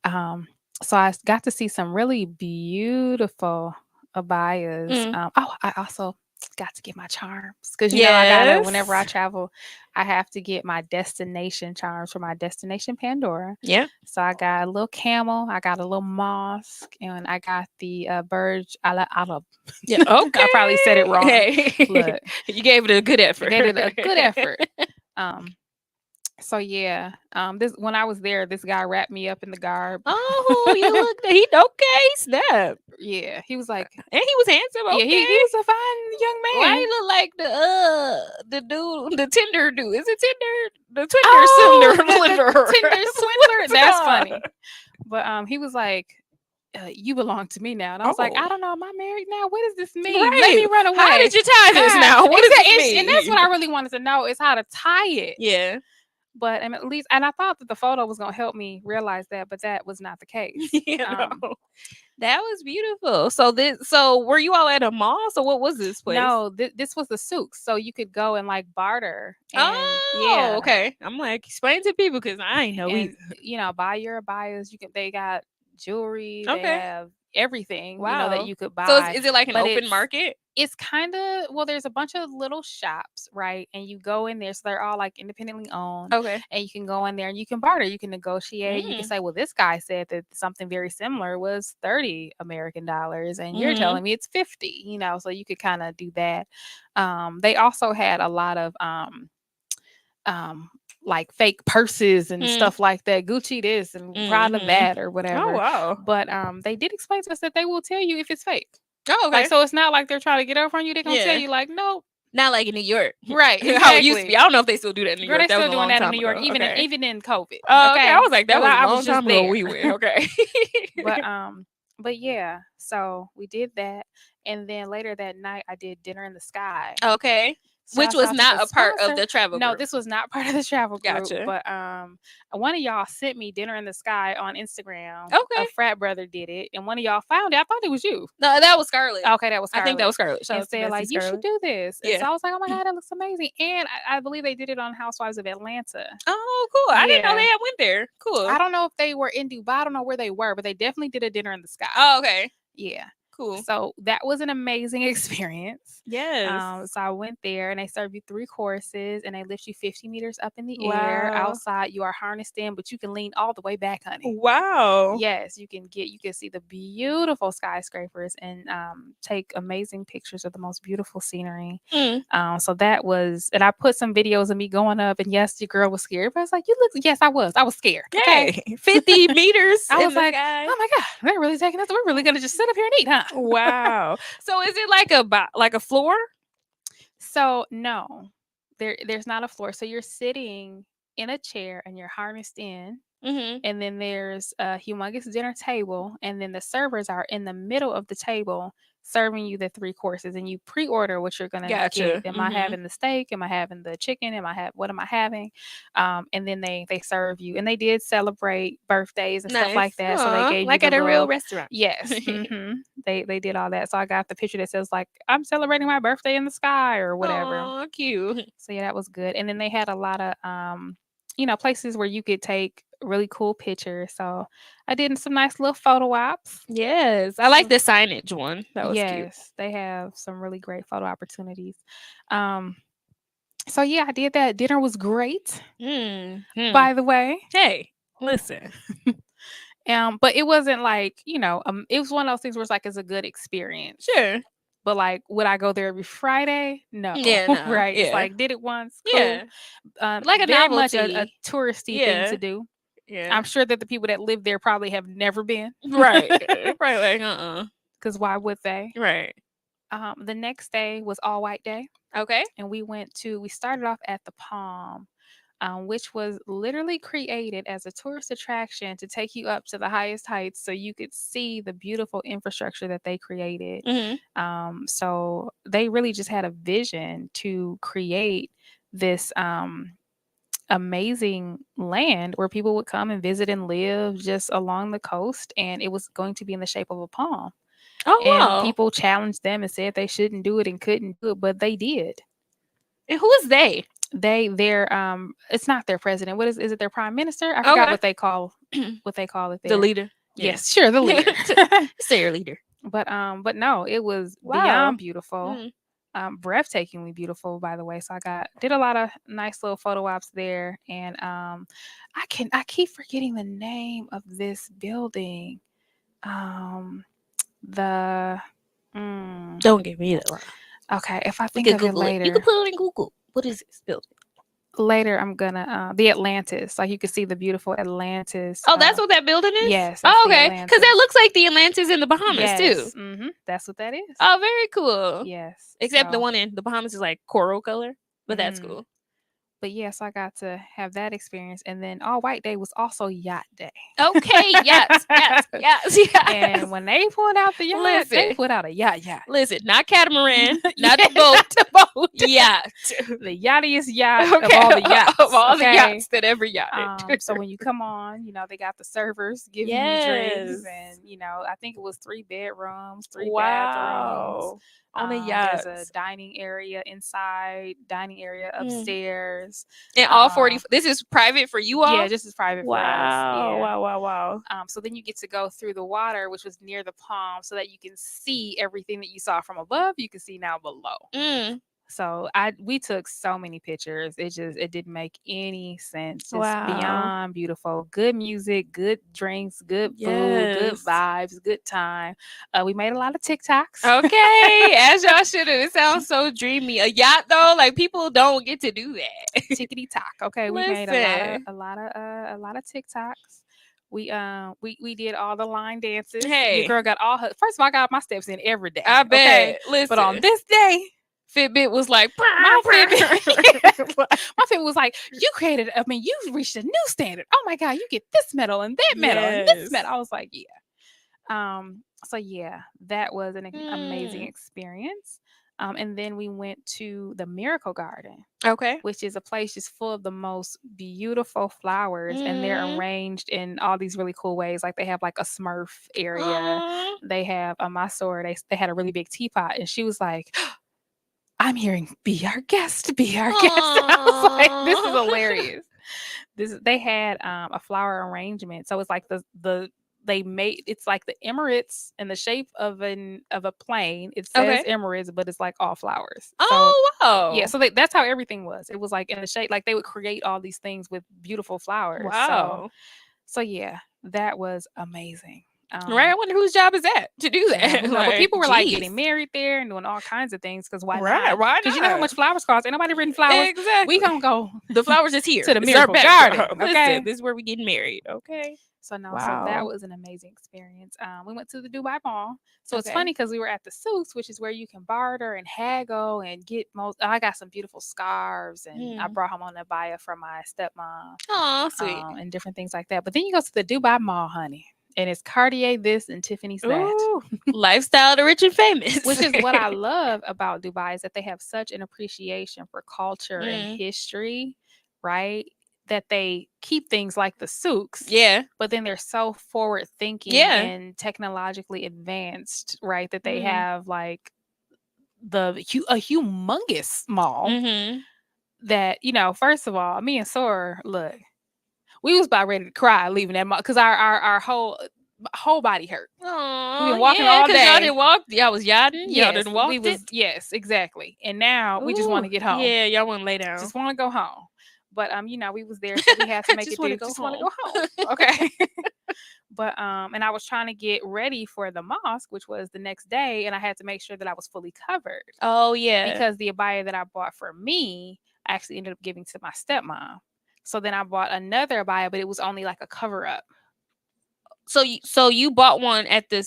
Um, so I got to see some really beautiful abayas. Mm. I also got to get my charms because I gotta whenever I Yes. travel, I have to get my destination charms for my destination Pandora. Yep. So I got a little camel, I got a little mosque, and I got the Burj Al Arab. Yeah. I probably said it Okay. wrong. Hey. Look, You gave it a good I effort. gave it a good effort. Um, so yeah, this when I was there, this guy wrapped me up in the garb. Oh, you look. He okay. Snap. Yeah, he was like, And he was handsome. yeah, he Okay. was a fine young Why he man. look like the dude, the Tinder dude? Is it Tinder? The Tinder Oh, swindler. the Tinder swindler. That's funny. But he was like, "You belong to me now," and I was like, Oh, "I don't know. Am I married now? What does this mean? Let right. me run How away." did you tie this Ah, now? What does this exactly, and that's mean? what I really wanted to know is how to tie it. Yeah. But at least, and I thought that the photo was gonna help me realize that, but that was not the case. You know. That was beautiful. So were you all at a mall? So what was this place? No, this was the souk, so you could go and like barter, and Oh, yeah, okay. I'm like, explain to people because I ain't know and either. buy your abayas. They got jewelry, they Okay. have everything that Wow. you could So buy. is it like an But open market? it's kind of, well, there's a bunch of little shops, right? And you go in there, so they're all like independently owned, Okay. and you can go in there and you can barter, you can negotiate, you can Mm. say, well, this guy said that something very similar was 30 American dollars and you're Mm-hmm. telling me it's 50, so you could kind of do that. They also had a lot of um like fake purses and Mm. stuff like that, Gucci this and Prada Mm-hmm. that or Oh whatever. wow. But they did explain to us that they will tell you if it's fake. Oh Like, okay. so it's not like they're trying to get over on you. They're gonna tell Yeah. you like, no, Not like in New York. right, How it used to be. exactly. I don't know if they still do that in New Girl, York. they That was still a doing long that in time New York, ago. Okay. even in COVID. Oh, okay. I Okay, was like, that 'cause was a I was long just time ago. there. We went. Okay. But yeah, so we did that, and then later that night I did dinner in the sky. Okay. Which Shouts was out to the not a part of sponsor. the travel No, group. this was not part of the travel group, Gotcha. but one of y'all sent me dinner in the sky on Instagram. A Okay. frat brother did it, and one of y'all found it. I thought it was you. No, that was Scarlett. Okay, that was I think that Scarlett. was Scarlett. Shout And out to said Bestie like, you should Scarlett. do this. And so Yeah. I was like, oh my God, that looks amazing. And I believe they did it on Housewives of Atlanta. Oh, cool. I didn't know Yeah. they had went there. Cool. I don't know if they were in Dubai. I don't know where they were, but they definitely did a dinner in the sky. Oh, okay. Yeah. Cool. So that was an amazing experience. Yes. So I went there and they serve you 3 courses and they lift you 50 meters up in the air. Wow. Outside, you are harnessed in, but you can lean all the way back, honey. Wow. Yes, you can see the beautiful skyscrapers and take amazing pictures of the most beautiful scenery. Mm. So that was, and I put some videos of me going up, and yes, your girl was scared, but I was like, you look, yes, I was scared. Okay. Hey, 50 meters I in was the like, sky. oh my God, they're really taking us. We're really gonna just sit up here and eat, huh? Wow. So is it like a floor? So no, there's not a floor. So you're sitting in a chair and you're harnessed in, Mm-hmm. and then there's a humongous dinner table, and then the servers are in the middle of the table serving you the 3 courses, and you pre-order what you're gonna Gotcha. get. Am I having the steak? Am I having the chicken? What am I having? And then they serve you, and they did celebrate birthdays and stuff like Nice. that. So they Aw, gave you like the at a real little restaurant. yes, they did all that. So I got the picture that says like I'm celebrating my birthday in the sky or whatever. Aw, cute. So yeah, that was good. And then they had a lot of places where you could take really cool pictures. So I did some nice little photo ops. Yes, I like the signage one. That was cute. Yes, they have some really great photo opportunities. Um, so yeah, I did that. Dinner was great, by the way. Hey, listen. But it wasn't like, it was one of those things where it's like it's a good experience. Sure. But like, would I go there every Friday? No. Yeah, no. Right. It's Yeah. like did it once. Cool. Yeah. Like a very much a novelty. touristy thing to do. Yeah. I'm sure that the people that live there probably have never been. Right. Right. Like, Because why would they? Right. The next day was all white day. Okay. And we started off at the Palm, which was literally created as a tourist attraction to take you up to the highest heights so you could see the beautiful infrastructure that they created. So they really just had a vision to create this amazing land where people would come and visit and live just along the coast, and it was going to be in the shape of a palm. Oh, And wow. people challenged them and said they shouldn't do it and couldn't do it, but they did. And who is they? It's not their president. What is it their prime minister? I forgot what they call it there. The leader. Yes, sure, the leader. It's their leader. But no, it was beyond beautiful. Breathtakingly beautiful, by the way. So did a lot of nice little photo ops there. And I keep forgetting the name of this building. Don't give me that one. Okay, if I think of it later. You can put it in Google. What is this building? Later, I'm gonna the Atlantis. Like you can see the beautiful Atlantis. Oh, that's what that building is. Yes. Oh, okay. Because that looks like the Atlantis in the Bahamas too. That's what that is. Oh, very cool. Yes. Except the one in the Bahamas is like coral color, but that's cool. But yes, I got to have that experience. And then all white day was also yacht day. Okay, yes. And when they pulled out the yacht, they put out a yacht. Listen, not catamaran, not the boat, yacht. The yachtiest yacht of all the yachts. Of all the yachts that ever yachted. So when you come on, they got the servers giving you drinks. And, I think it was 3 bedrooms, 3 bathrooms. On a yacht. There's a dining area inside, dining area upstairs. And all 40. This is private for you all? Yeah, this is private for us. Yeah. Wow. So then you get to go through the water, which was near the palm, so that you can see everything that you saw from above. You can see now below. So we took so many pictures. It didn't make any sense. Just beyond beautiful. Good music, good drinks, good food, good vibes, good time. We made a lot of TikToks. Okay, as y'all should have. It sounds so dreamy. A yacht though, like people don't get to do that. Tickety tock. Okay, we made a lot of TikToks. We did all the line dances. Hey, your girl got all her. First of all, I got my steps in every day. I bet. Okay? Listen, but on this day. Fitbit was like, my Fitbit was like, you reached a new standard. Oh my God, you get this medal and that medal and this medal. I was like, yeah. So yeah, that was an amazing experience. And then we went to the Miracle Garden. Okay. Which is a place just full of the most beautiful flowers. And they're arranged in all these really cool ways. Like they have like a Smurf area. They have my store. They had a really big teapot. And she was like, I'm hearing be our guest, be our guest. I was like, this is hilarious. They had a flower arrangement. So it's like it's like the Emirates in the shape of a plane. It says Emirates, but it's like all flowers. Wow. Yeah, so that's how everything was. It was like in the shape, like they would create all these things with beautiful flowers. Wow. So yeah, that was amazing. Right, I wonder whose job is that to do that. Yeah, like, people were like getting married there and doing all kinds of things because why not? Why not? Because you know how much flowers cost. Ain't nobody written flowers. Exactly. We gonna go. The flowers is here to the Miracle Garden. Okay, listen, this is where we getting married. Okay. So that was an amazing experience. We went to the Dubai Mall. So it's funny because we were at the souks, which is where you can barter and haggle and get I got some beautiful scarves and I brought home on abaya from my stepmom. Oh, sweet. And different things like that. But then you go to the Dubai Mall, honey. And it's Cartier this and Tiffany's that. Ooh, lifestyle, the rich and famous. Which is what I love about Dubai, is that they have such an appreciation for culture and Mm. history, right? That they keep things like the souks, Yeah. but then they're so forward thinking Yeah. and technologically advanced, right? That they Mhm. have like a humongous mall Mhm. that, you know, first of all, me and Sora, look, we was about ready to cry leaving that mall because our whole body hurt. We've been walking all because y'all day. didn't walk. Y'all was yachting. Y'all didn't walk we was it. yes, exactly. And now we just want to Ooh, get home. Yeah, y'all want to lay down. Just want to go home. But you know, we was there, so we had to make Just it wanna do. go Just want to home. go home. Okay. But and I was trying to get ready for the mosque, which was the next day, and I had to make sure that I was fully covered Oh yeah. because the abaya that I bought for me, I actually ended up giving to my stepmom. So then I bought another abaya, but it was only like a cover up. So you bought one at the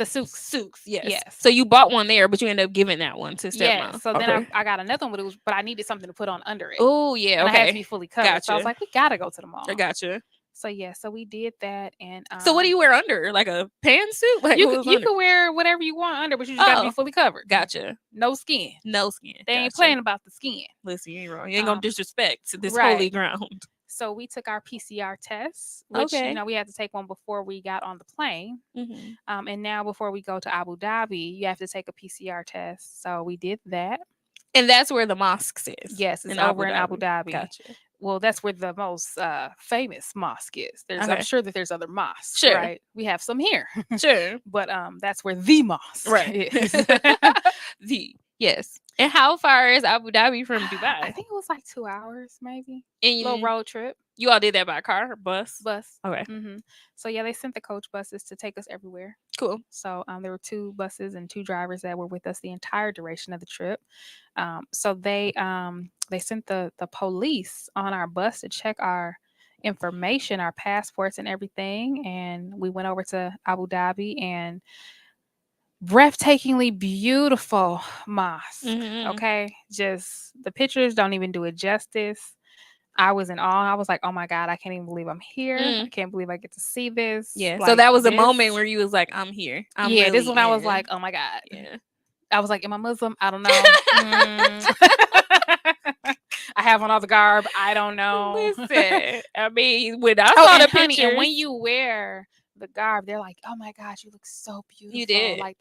souks. yes. Yes. So you bought one there, but you ended up giving that one to stepmom. Yes. So Okay. then I got another one, but I needed something to put on under it. Oh yeah. And Okay. I had to be fully covered. So I was Gotcha. like, we gotta go to the mall. I gotcha. So yeah, so we did that, and So what do you wear under? Like a pantsuit? Like you what was you under? can wear whatever you want under, but you just gotta be Oh. fully covered. Gotcha. No skin. No skin. They ain't Gotcha. playing about the skin. Listen, you ain't wrong. You ain't gonna disrespect this right. holy ground. So we took our PCR tests, which Okay. you know we had to take one before we got on the plane. Mhm. And now before we go to Abu Dhabi, you have to take a PCR test. So we did that. And that's where the mosque is. Yes, it's over in Abu Dhabi. Gotcha. Well, that's where the most famous mosque is. I'm Okay. sure that there's other mosques, Sure. right? We have some here. Sure. But that's where the mosque Right. is. Yes. And how far is Abu Dhabi from Dubai? I think it was like 2 hours, maybe. And Little road trip. You all did that by car or bus? Bus. Okay. So yeah, they sent the coach buses to take us everywhere. Cool. So there were 2 buses and 2 drivers that were with us the entire duration of the trip. So they sent the police on our bus to check our information, our passports and everything. And we went over to Abu Dhabi, and breathtakingly beautiful mosque. Okay. Just the pictures don't even do it justice. I was in awe. I was like, oh my God, I can't even believe I'm here. I can't believe I get to see this. Yeah. Like, so that was a moment where you was like, I'm here. Yeah, this one I was like, oh my God. Yeah. I was like, am I Muslim? I don't know. I have on all the garb. I don't know. Listen, I mean, when I saw the pictures, and when you wear the garb, they're like, oh my gosh, you look so beautiful. You did. Like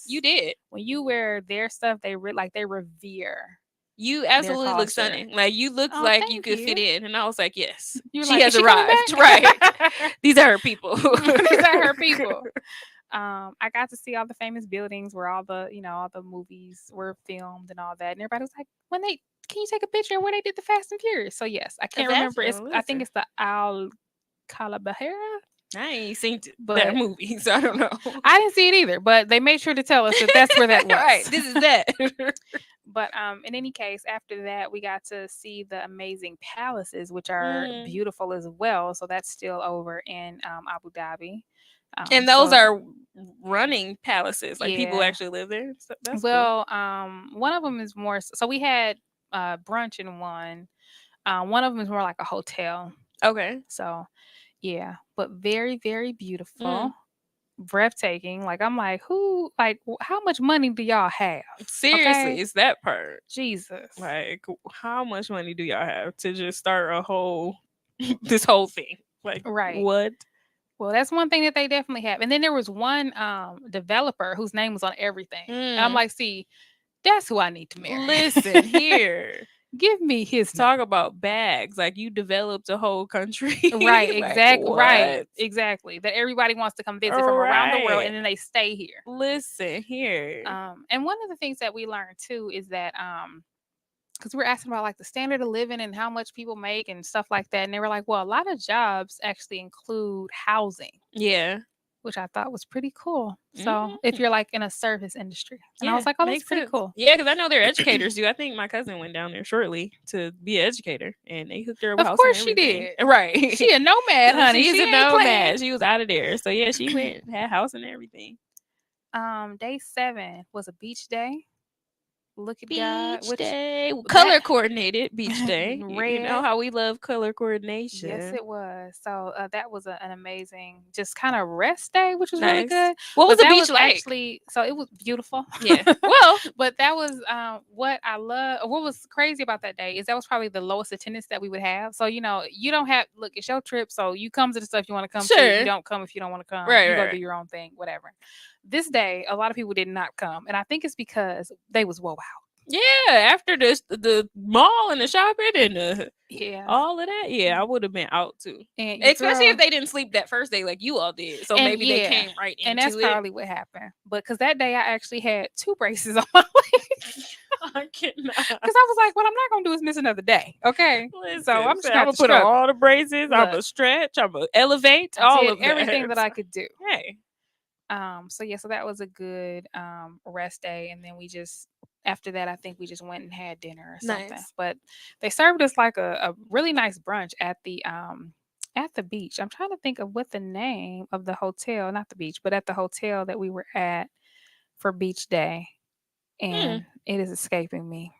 you did. When you wear their stuff, they revere. You absolutely look stunning. Like you look like you could fit in, and I was like, yes, she has arrived. Right. These are her people. These are her people. I got to see all the famous buildings where all the movies were filmed and all that, and everybody was like, can you take a picture of where they did the Fast and Furious? So yes, I can't remember. I think it's the Al Calabahera. I ain't seen that movie, so I don't know. I didn't see it either, but they made sure to tell us that that's where that was. Right, this is that. But in any case, after that, we got to see the amazing palaces, which are beautiful as well. So that's still over in Abu Dhabi. And those are running palaces, like people actually live there. So that's cool. One of them is more. So we had brunch in one. One of them is more like a hotel. Okay. So yeah, but very, very beautiful. Breathtaking. Like I'm like, how much money do y'all have? Seriously, it's that part. Jesus. Like, how much money do y'all have to just start this whole thing? Like, right. What? Well, that's one thing that they definitely have. And then there was one developer whose name was on everything. And I'm like, see, that's who I need to marry. Listen here. Give me his talk about bags. Like you developed a whole country. Right, exactly. Like, right. Exactly. That everybody wants to come visit from around the world, and then they stay here. Listen here. And one of the things that we learned too is that because we're asking about like the standard of living and how much people make and stuff like that. And they were like, well, a lot of jobs actually include housing. Yeah. Which I thought was pretty cool. So if you're like in a service industry. And I was like, oh, that's pretty cool. Yeah, because I know their educators do. I think my cousin went down there shortly to be an educator, and they hooked her up with housing. Of course she did. Right. She a nomad, honey. She's a nomad. She was out of there. So yeah, she went, had house and everything. Day 7 was a beach day. Look at God, Beach which day, color that coordinated beach day. You know red. how we love color Yes, coordination. it was. So that was an amazing, just kind of rest day, which was really Nice. good. What was But the that beach was like? actually, so it was beautiful. Yeah. Well, But that was what I love. What was crazy about that day is that was probably the lowest attendance that we would have. So you don't have look. It's your trip, so you come to the stuff you want to come to. You sure. don't come if you don't want to come. Right, You right, go do right. your own thing, whatever. This day, a lot of people did not come, and I think it's because they was woe out. Yeah, after the mall and the shopping and Yeah, all of that, yeah, I would have been out too. and Especially if girl, they didn't sleep that first day like you all did. So and maybe they yeah, came right and that's into it. probably what happened. But because that day I actually had 2 braces on my legs. I cannot. Because I was like, what I'm not gonna do is miss another day. Okay. So Listen, I'm just I'm gonna have gonna to put on struggle. all the braces. I'm Look, gonna stretch. I'm gonna elevate. I All did of everything that that. I could do. Hey, So yeah, so that was a good rest day. And then we just after that I think we just went and had dinner or something. nice. But they served us like a really nice brunch at the beach. I'm trying to think of what the name of the hotel, not the beach, but at the hotel that we were at for beach day. Hmm. And it is escaping me.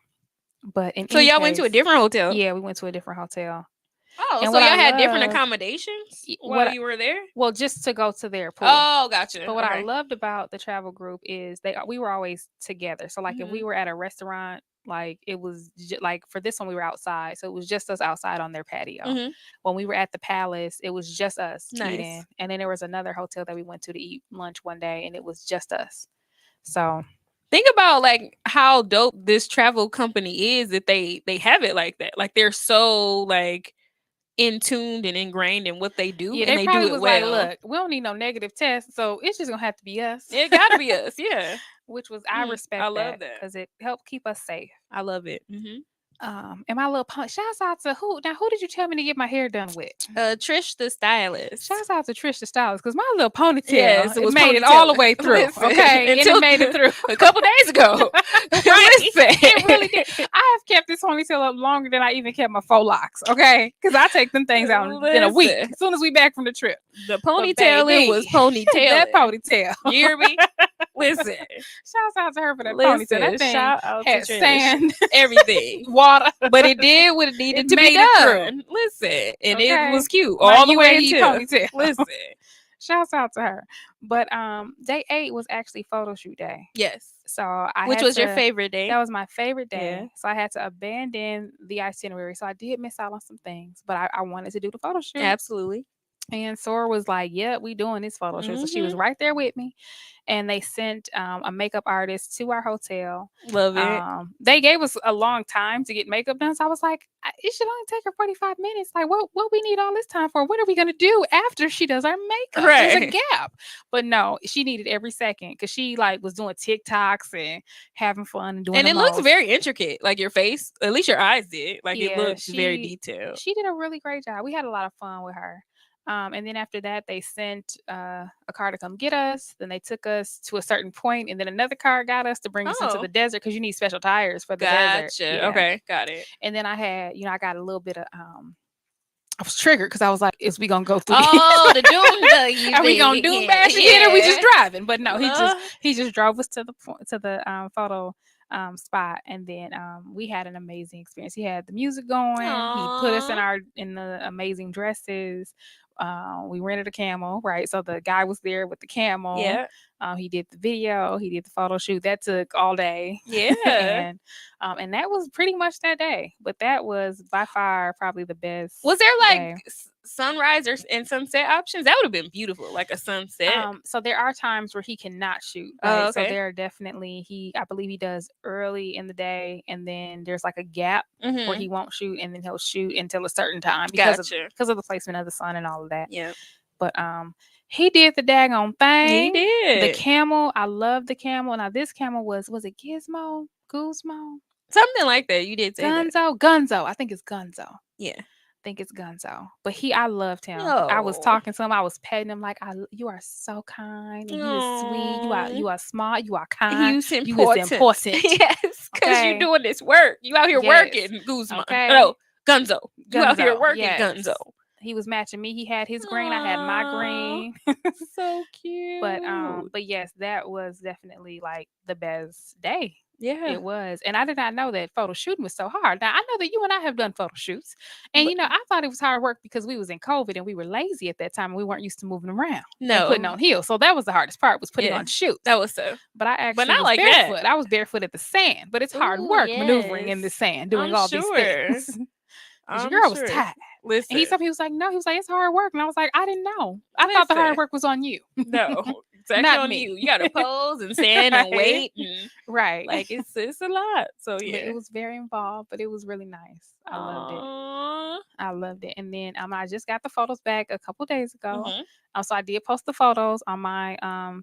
But in So any y'all went to a case, different hotel. yeah, we went to a different hotel. Oh, And so what I y'all had different loved, accommodations while what you were there? well, just to go to their pool. Oh, gotcha. But what I Okay. loved about the travel group is we were always together. So like if we Mhm. were at a restaurant, like it was like for this one we were outside, so it was just us outside on their patio. Mhm. When we were at the palace, it was just us eating, Nice. and then there was another hotel that we went to eat lunch one day, and it was just us. So Think about like how dope this travel company is that they have it like that. Like they're so like in tuned and ingrained in what they do yeah, and they they do probably it was like, well. look, we don't need no negative tests, so it's just gonna have to be us. It got to be us. Yeah. Which was I I respect love that that. because it helped keep us safe. I love it. Mhm. And my little punk. Shouts out to who? Now, who did you tell me to get my hair done with? Trish the stylist. Shouts out to Trish the stylist because my little Yes, ponytail it it was made it all the ponytailing. way through. Listen, Okay, and until it made it through a couple days ago. right? Listen. It really did. I have kept this ponytail up longer than I even kept my faux locks. Okay, because I take them things out in a week Listen. as soon as we back from the trip. The But ponytailing was baby, ponytailing. that ponytail. You hear me? Listen. Shouts out to her for that ponytail. Listen. That thing Shout out to had Trish. sand, Everything. water, But it did what it needed It to be made it through. done. Listen. And Okay. it was cute My all the way UAE until. ponytail. Listen. Shouts out to her. But day 8 was actually photo shoot day. Yes. So I Which had was your to- favorite day? That was my favorite day. Yeah. So I had to abandon the itinerary. So I did miss out on some things, but I wanted to do the photo shoot. Absolutely. And Sora was like, "Yeah, we doing this photo shoot." So she was Mhm. right there with me, and they sent a makeup artist to our hotel. Love it. They gave us a long time to get makeup done, so I was like, "It should only take her 45 minutes. Like, what we need all this time for? What are we gonna do after she does our makeup? There's a Right. gap." But no, she needed every second because she like was doing TikToks and having fun and doing. And the it looks most. very intricate. Like your face, at least your eyes did. Like it Yeah, looked very detailed. She did a really great job. We had a lot of fun with her. And then after that, they sent a car to come get us. Then they took us to a certain point, and then another car got us to bring us into Oh. the desert because you need special tires for the desert. Gotcha. Yeah. Okay, got it. And then I had, I got a little bit of I was triggered because I was like, "Is we gonna go through? Oh, the doom Are we gonna doom bash again, or we just driving?" But no, he just drove us to the photo spot, and then we had an amazing experience. He had the music going. He put us Aw. in the amazing dresses. We rented a camel, right? So the guy was there with the camel. Yeah. He did the video. He did the photo shoot. That took all day. Yeah. And that was pretty much that day. But that was by far probably the best. Was there day. like sunrise and sunset options? That would have been beautiful, like a sunset. So there are times where he cannot shoot. Oh, Right? So okay. there are definitely I believe he does early in the day, and then there's like a gap where Mhm. he won't shoot, and then he'll shoot until a certain time because Gotcha. of the placement of the sun and all of that. Yeah. But he did the daggone He thing. did. The camel, I love the camel. Now this camel was it Gizmo? Guzmo? Something like that. You did say that. Gunzo. I think it's Gunzo. Yeah. I think it's Gunzo. But I loved him. I was Oh. talking to him. I was petting him like, you are so kind and you are sweet. You are smart. You are kind. He's You is important. important. Yes, because Okay. you're doing this work. You out here Yes. working, Guzman. Okay. No, Gunzo. You out Gunzo, here working, yes. Gunzo. He was matching me. He had his green. I had my Aw, green. so cute. But yes, that was definitely like the best day. Yeah. It was. And I did not know that photo shooting was so hard. Now I know that you and I have done photo shoots. And But I thought it was hard work because we was in COVID and we were lazy at that time and we weren't used to moving around and putting no. on heels. So that was the hardest part was putting Yeah. on shoes. That was so. But I But actually not was like that. barefoot. I was barefoot at the sand, but it's hard Ooh, work maneuvering in the yes. sand, doing I'm all these sure. things. Because your I'm girl was sure. tired. Listen. And he was like, no, he was like, it's hard work. And I was like, I didn't know. I thought the hard Listen. work was on you. No. It's actually Not on me. you. You gotta pose and stand and wait and Right. like it's a lot. So But yeah. it was very involved, but it was really nice. I loved it. Aww. I loved it. And then I just got the photos back a couple days ago. Mhm. So I did post the photos on my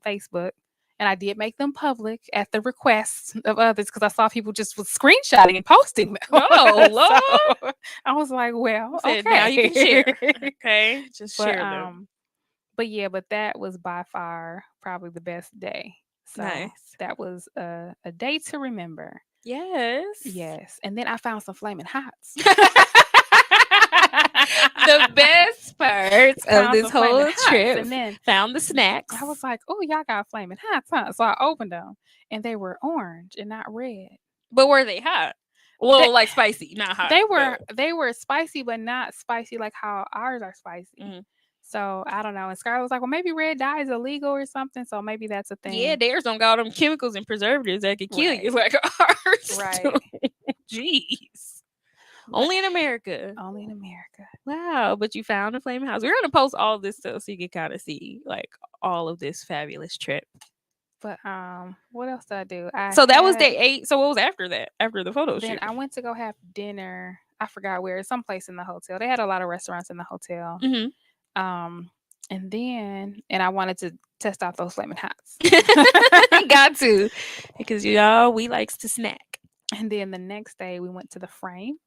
Facebook. And I did make them public at the request of others because I saw people just was screenshotting and posting them. Oh Lord. So I was like, well, Said, okay. now you can share. Okay. Just But share them. but that was by far probably the best day. So Nice. that was a day to remember. Yes. Yes. And then I found some flaming hots. The best parts of Found this some flaming whole hots, trip. and then Found the snacks. I was like, oh, y'all got flaming hots, huh? So I opened them and they were orange and not red. But were they hot? Well, They- like spicy, not hot. They were spicy, but not spicy like how ours are spicy. Mhm. So I don't know. And Scarlett was like, well, maybe red dye is illegal or something. So maybe that's a thing. Yeah, theirs don't got all them chemicals and preservatives that could kill you Right. like ours. Right. do. Jeez. Only in America. Only in America. Wow, but you found a flaming house. We're gonna post all this stuff so you can kind of see like all of this fabulous trip. But what else did I do? So that was day 8. So what was after that? After the photo Then shoot? I went to go have dinner. I forgot where, someplace in the hotel. They had a lot of restaurants in the hotel. Mhm. And I wanted to test out those flaming hots. Got to, because y'all we likes to snack. And then the next day we went to the Frame,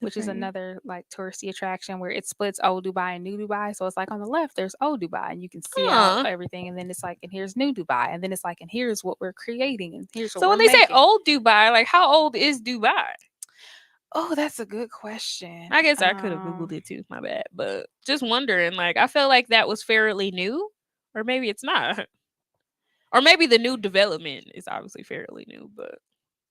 which is another like touristy attraction where it splits old Dubai and new Dubai. So it's like on the left there's old Dubai and you can see out everything, and then it's like, and here's new Dubai, and then it's like, and here's what we're creating, and here's what So when we're they say making. old Dubai, like how old is Dubai? Oh, that's a good question. I guess I could have Googled it too, my bad. But just wondering, like I felt like that was fairly new, or maybe it's not. Or maybe the new development is obviously fairly new, but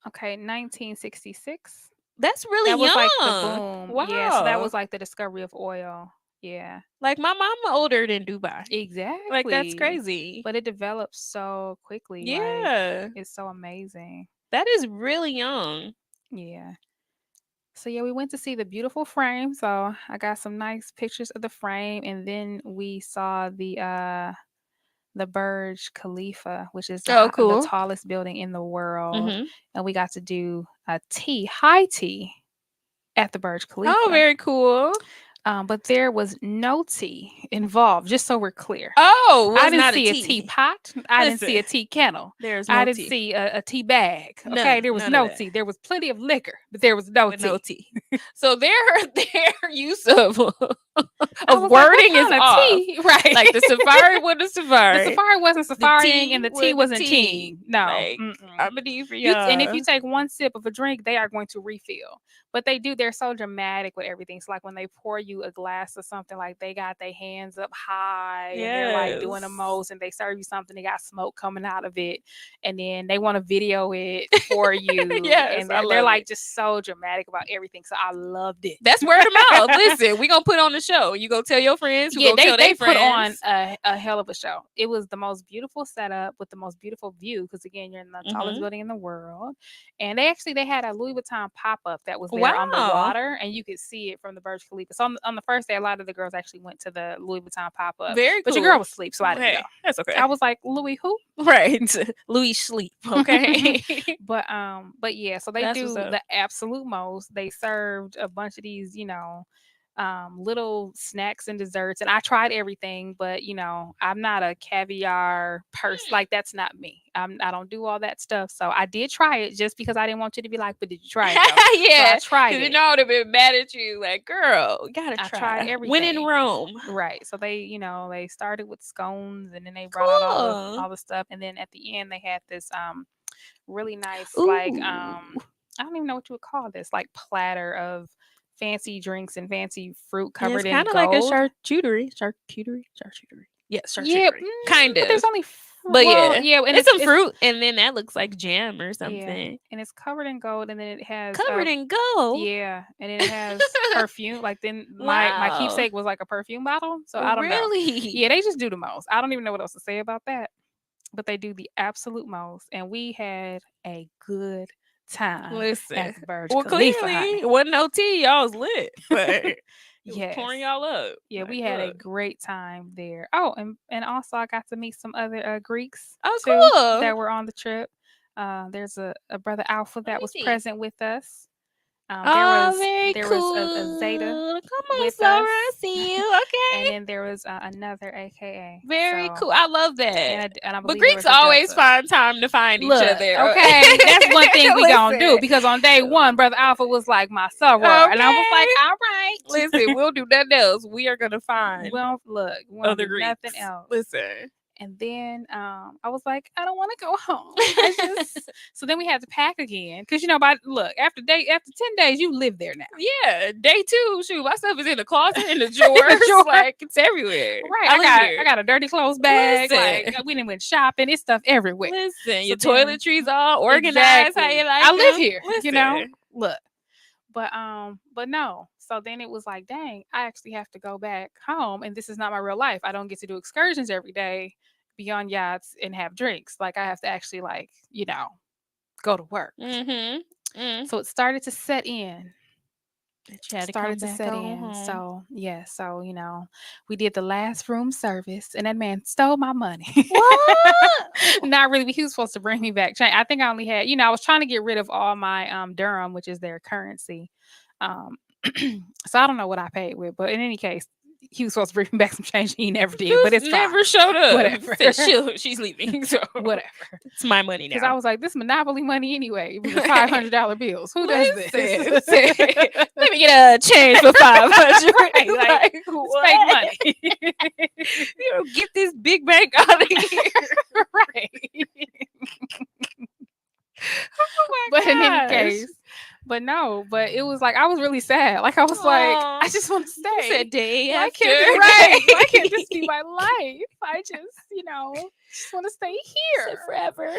Okay, 1966. that's really That young. was like the boom. Wow. Yeah, so that was like the discovery of oil. Yeah. Like my mama older than Dubai. Exactly. Like that's crazy. But it developed so quickly. Yeah. Like, it's so amazing. That is really young. Yeah. So yeah, we went to see the beautiful Frame. So I got some nice pictures of the Frame, and then we saw the Burj Khalifa, which is the cool. tallest building in the world. Mhm. And we got to do a high tea at the Burj Khalifa. Oh, very cool. But there was no tea involved, just so we're clear. Oh, I didn't see a teapot. I didn't see a Listen, tea kettle. There's no I didn't tea. see a tea bag. Okay, None- there was none no of that. tea. There was plenty of liquor, but there was no With tea. no tea. So their use of I was like, what wording is kind of off. tea? Right. Like the safari wasn't safari. The safari wasn't safaring, and the tea wasn't wasn't teaing. No. Like, Mm-mm. I'm gonna need for y'all. And if you take one sip of a drink, they are going to refill. But they're so dramatic with everything. So like when they pour you a glass of something, like they got their hands up high and they're like doing the Yes. most, and they serve you something, they got smoke coming out of it, and then they want to video it for you. Yes, and I they're love like it. just so dramatic about everything. So I loved it. That's word of mouth. Listen, we gonna put on the show. You go tell your friends. Who Yeah, go tell they their put on friends. a hell of a show. It was the most beautiful setup with the most beautiful view, because again, you're in the tallest Mhm. building in the world. And they had a Louis Vuitton pop-up that was there on the Wow. water, and you could see it from the Burj Khalifa. So on the first day, a lot of the girls actually went to the Louis Vuitton pop-up. Very But cool. your girl was asleep, so I didn't Hey, go. that's okay. I was like, Louis who? right. Louis sleep. Okay. But yeah, so they That's do what's up. the absolute most. They served a bunch of these, little snacks and desserts, and I tried everything, but I'm not a caviar person. Like that's not me. I don't do all that stuff. So I did try it just because I didn't want you to be like, but did you try it though? Yeah. So I tried Because it. I would have been mad at you, like, girl, you gotta I try. tried When in everything. Rome. Right. So they started with scones, and then they brought out Cool. all the stuff, and then at the end they had this really nice, like Ooh. I don't even know what you would call this, like platter of fancy drinks and fancy fruit Yeah, it's covered in kind of like a gold. charcuterie. Yes, Yeah, charcuterie. Kind but there's of. only But well, yeah, yeah, and it's some it's fruit, and then that looks like jam or yeah, something. and it's covered in gold, and then it has Covered in gold. yeah, and then it has perfume. Like then my Wow. keepsake was like a perfume bottle, so I don't know. Really? Yeah, they just do the most. I don't even know what else to say about that, but they do the absolute most, and we had a good time at Listen. the Burj Well, Khalifa, clearly, honey. it wasn't no tea. Y'all was lit. But it was pouring Yes. y'all up. Yeah, My we had a God. great time there. Oh, and also I got to meet some other Greeks Oh, too cool. that were on the trip. There's a brother Alpha Let that me was see. present with us. Oh, very There was a Zeta cool. Come on, with Sora. us, I see you. and Okay. then there was another AKA. Very So cool. I love that. and I But believe there Greeks was a always Delta. find time to find each Look, other. okay, that's one thing we gonna do Listen. because on day one, brother Alpha was like my soror, and I was like, Okay. all right. Listen, we'll do nothing else. We are gonna find Well, look, we won't other do nothing Greeks. else. Listen. And then I was like, I don't want to go home. So then we had to pack again because after 10 days you live there now. Yeah, day 2. Shoot, my stuff is in the closet, in the drawers. drawer. Like it's everywhere. Right, I live here. I got a dirty clothes bag. Listen. Like we done went shopping. It's stuff everywhere. Listen, So your then- toiletries all organized. How Exactly. you like I live them. here. Listen. Look. But no. So then it was like, dang, I actually have to go back home, and this is not my real life. I don't get to do excursions every day, be on yachts, and have drinks. Like I have to actually go to work. Mm-hmm. So it started to set in. You had to come back home. So yeah, so we did the last room service, and that man stole my money. What? Not really. He was supposed to bring me back change. I think I only had, I was trying to get rid of all my dirham, which is their currency. Um, so I don't know what I paid with, but in any case, he was supposed to bring me back some change. He never did, but it's never fine. showed up. Whatever. Said she's leaving. So Whatever. It's my money now. Because I was like, this Monopoly money anyway. It was the $500 bills. Who does this? Listen, let me get a change for 500. Like, what? fake money. You don't get this big bank out of here. Right. Oh my But in any gosh. case, but it was like I was really sad. Like I was like, Aw. I just want to You stay. said day Why after can't it, right? Why can't day. this be my life? I just, just want to stay Said here. forever.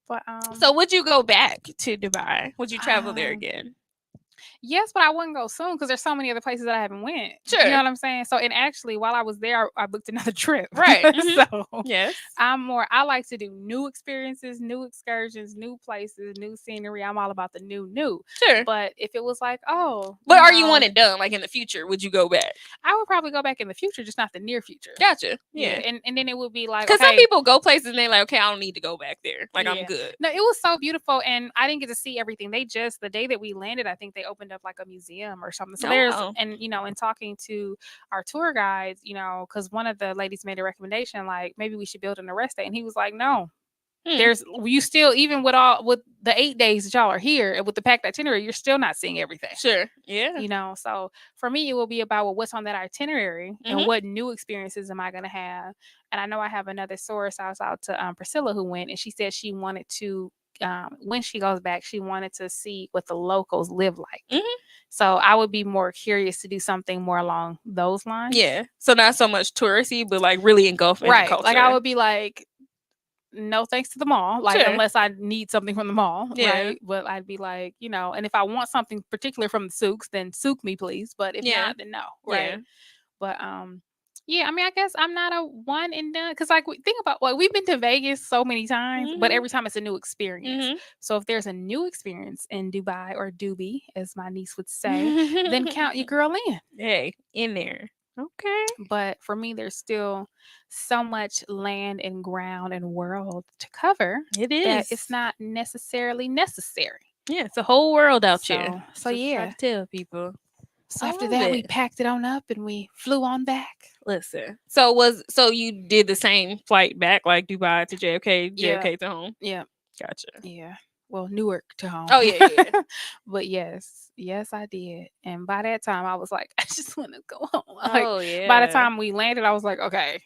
But So would you go back to Dubai? Would you travel there Um, again? yes, but I wouldn't go soon because there's so many other places that I haven't went. Sure. You know what I'm saying? So, and actually, while I was there, I booked another trip. Right. Mhm. So Yes. I like to do new experiences, new excursions, new places, new scenery. I'm all about the new. Sure. But if it was like, oh, But are you want it done? Like in the future, would you go back? I would probably go back in the future, just not the near future. Gotcha. Yeah. Yeah. And then it would be like, Because some okay, people go places and they're like, okay, I don't need to go back there. Like I'm Yeah. good. No, it was so beautiful, and I didn't get to see everything. The day that we landed, I think they opened up like a museum or something. So Oh, there's, wow. and in talking to our tour guides, because one of the ladies made a recommendation, like maybe we should build an arrest day, and he was like, no. There's you still, even with the 8 days that y'all are here and with the packed itinerary, you're still not seeing everything. Sure. Yeah. So for me it will be about what's on that itinerary and what new experiences am I going to have. And I know I have another source. I was out to Priscilla, who went, and she said she wanted to when she goes back, she wanted to see what the locals live like. So I would be more curious to do something more along those lines. Yeah. So not so much touristy, but like really engulfing the Right. culture. Like I would be like, no thanks to the mall, like Sure. unless I need something from the mall. Yeah. Right. But I'd be like, and if I want something particular from the souks, then souk me please. But if Yeah. not, then no. Right. Yeah. But yeah, I mean, I guess I'm not a one and done, because like think about, like, we've been to Vegas so many times, but every time it's a new experience. So if there's a new experience in Dubai, or Doobie, as my niece would say, then count your girl in. Hey, in there. Okay. But for me, there's still so much land and ground and world to cover It that is. it's not necessarily necessary. Yeah, it's a whole world out here. So Just try yeah. to tell people. So I after love that, we it. packed it on up and we flew on back. Listen. So you did the same flight back, like Dubai to JFK, Yeah. JFK to home? Yeah. Gotcha. Yeah. Well, Newark to home. Oh, yeah. But yes, I did. And by that time, I was like, I just want to go home. Like, Oh, yeah. by the time we landed, I was like, okay.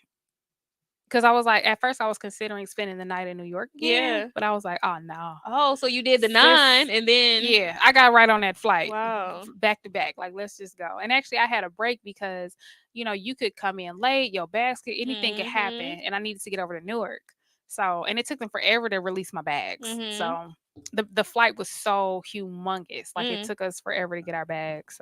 Because I was like, at first I was considering spending the night in New York again, Yeah. but I was like, oh no. Oh, so you did the Sis, 9 and then yeah, I got right on that flight wow. back to back. Like, let's just go. And actually, I had a break because, you could come in late, your bags could, anything could Mhm. happen. And I needed to get over to Newark. So, and it took them forever to release my bags. Mhm. So, the flight was so humongous. Like, it Mm. took us forever to get our bags.